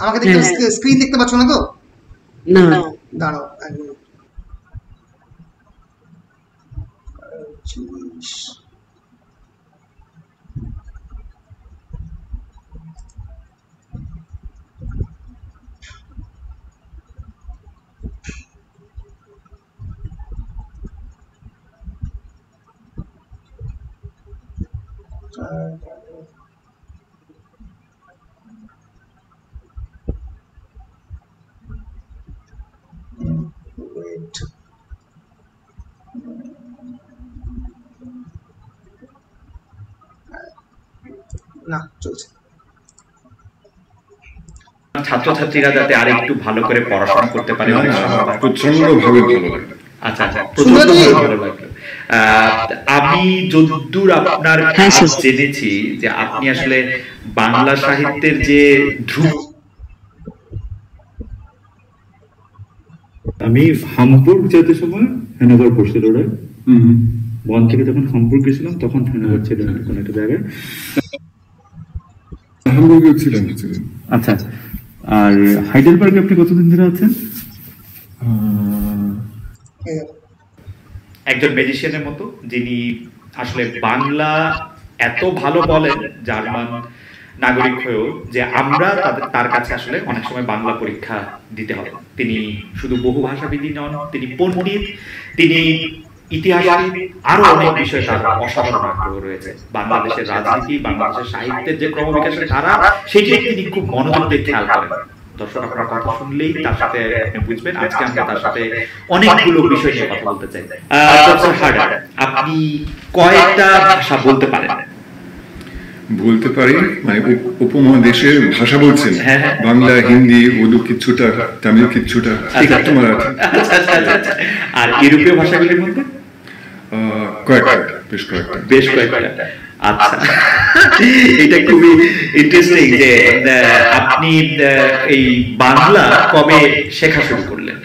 আমাকে দেখতে, স্ক্রিন দেখতে পাচ্ছ না তো? না, দাঁড়াও 1 মিনিট। না, চলছে। ছাত্রছাত্রীরা যাতে আর একটু ভালো করে পড়াশোনা করতে পারে, প্রচন্ড ভাবে ভালো লাগে। আচ্ছা আচ্ছা, প্রচন্ড ভালো লাগলো। আমি যতদূর আপনার জেনেছি যে আপনি আসলে বাংলা সাহিত্যের যে ধ্রুব, আমি হামবুর্গ যেতে সময় হ্যানোভার পড়ছিল ওরা, বন থেকে যখন হামবুর্গ গেছিলাম তখন হ্যানোভার ছিল কোনো একটা জায়গায়, হামবুর্গে ছিলাম। আচ্ছা, আর হাইডেলবার্গে আপনি কতদিন ধরে আছেন? একজন ম্যাজিশিয়ানের মতো, যিনি আসলে বাংলা এত ভালো বলেন জার্মান নাগরিক হয়েও, যে আমরা তার কাছে আসলে অনেক সময় বাংলা পরীক্ষা দিতে হবে। তিনি শুধু বহু ভাষাবিদই নন, তিনি পণ্ডিত, তিনি ইতিহাসে আরো অনেক বিষয়ে তার অসাধারণ আগ্রহ রয়েছে। বাংলাদেশের রাজনীতি, বাংলাদেশের সাহিত্যের যে ক্রমবিকাশের ধারা, সেটি তিনি খুব মনোযোগ দিয়ে খেয়াল করেন। দর্শক আপনার কথা শুনলেই তার সাথে আপনি বুঝবেন আজকে আমরা তার সাথে অনেকগুলো বিষয় নিয়ে কথা বলতে চাই। প্রফেসর হার্ডার, আপনি কয়টা ভাষা বলতে পারেন? বলতে পারি, মানে উপমহাদেশের ভাষা বলছেন, বাংলা, হিন্দি, উর্দু কিছুটা, তামিল কিছুটা, একটু মারাঠি। আর ইউরোপীয় ভাষাগুলির মধ্যে কয়েকটা, বেশ কয়েকটা। আচ্ছা, এটা খুবই ইন্টারেস্টিং যে আপনি এই বাংলা কবে শেখা শুরু করলেন?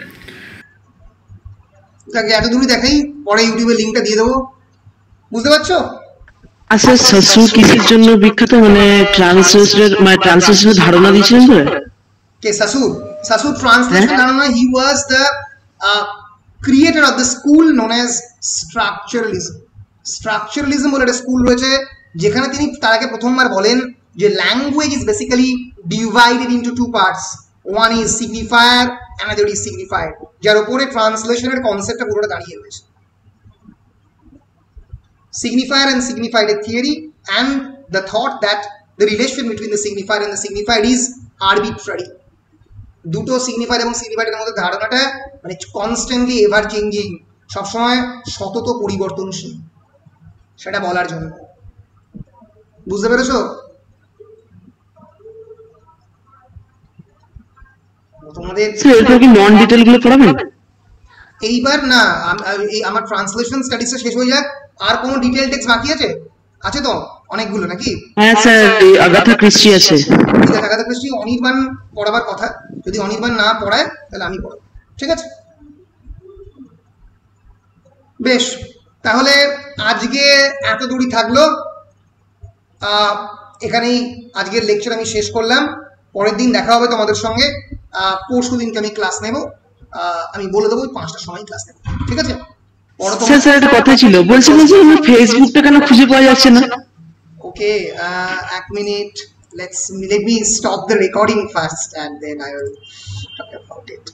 তাকে এত দূরই দেখাই, পরে ইউটিউবে লিংকটা দিয়ে দেবো, বুঝতে পারছো? আচ্ছা, শ্বশুর কিসের জন্য বিখ্যাত, মানে ট্রান্সলেশনের ধারণা দিয়েছিলেন তো? কে শ্বশুর? শ্বশুর ট্রান্সলেশন ধারণা, he was the creator of the school known as structuralism. Structuralism বলে একটা স্কুল রয়েছে, যেখানে তিনি তার আগে প্রথমবার বলেন যে language is basically divided into two parts, one is signifier, another is signifier, যার উপরে ট্রান্সলেশনের কনসেপ্টটা পুরোটা দাঁড়িয়ে রয়েছে। Signifier and signified theory and the thought that the relation between the signifier and the signified is arbitrary. দুটো সিগনিফায়ার এবং সিগনিফাইডের মধ্যে ধারণাটা মানে কনস্ট্যান্টলি এভার চেঞ্জিং, সবসময় সতত পরিবর্তনশীল, সেটা বলার জন্য। বুঝতে পেরেছো? তোমাদের কি নন ডিটেইল গুলো পড়াবেন এইবার? না, আমার ট্রান্সলেশন স্টাডিজটা শেষ হয়ে যাক। আর কোনো ডিটেইল টেক্সট বাকি আছে? আছে তো অনেকগুলো নাকি? হ্যাঁ স্যার, আগাথা ক্রিস্টি আছে। ঠিক আছে, আগাথা ক্রিস্টি অনির্বাণ পড়াবার কথা, যদি অনির্বাণ না পড়ায় তাহলে আমি পড়াবো, ঠিক আছে? বেশ, তাহলে আজকে এত দূরই থাকলো, এখানেই আজকের লেকচার আমি শেষ করলাম। পরের দিন দেখা হবে তোমাদের সঙ্গে, পরশু দিনকে আমি ক্লাস নেব, আমি বলে দেবো 5টার সময় ক্লাস নেব, ঠিক আছে? স্যার একটা কথা ছিল, বলছিলাম যে আমার ফেসবুকটা কেন খুঁজে পাওয়া যাচ্ছে না? ওকে, এক minute, let me stop the recording first and then I will talk about it.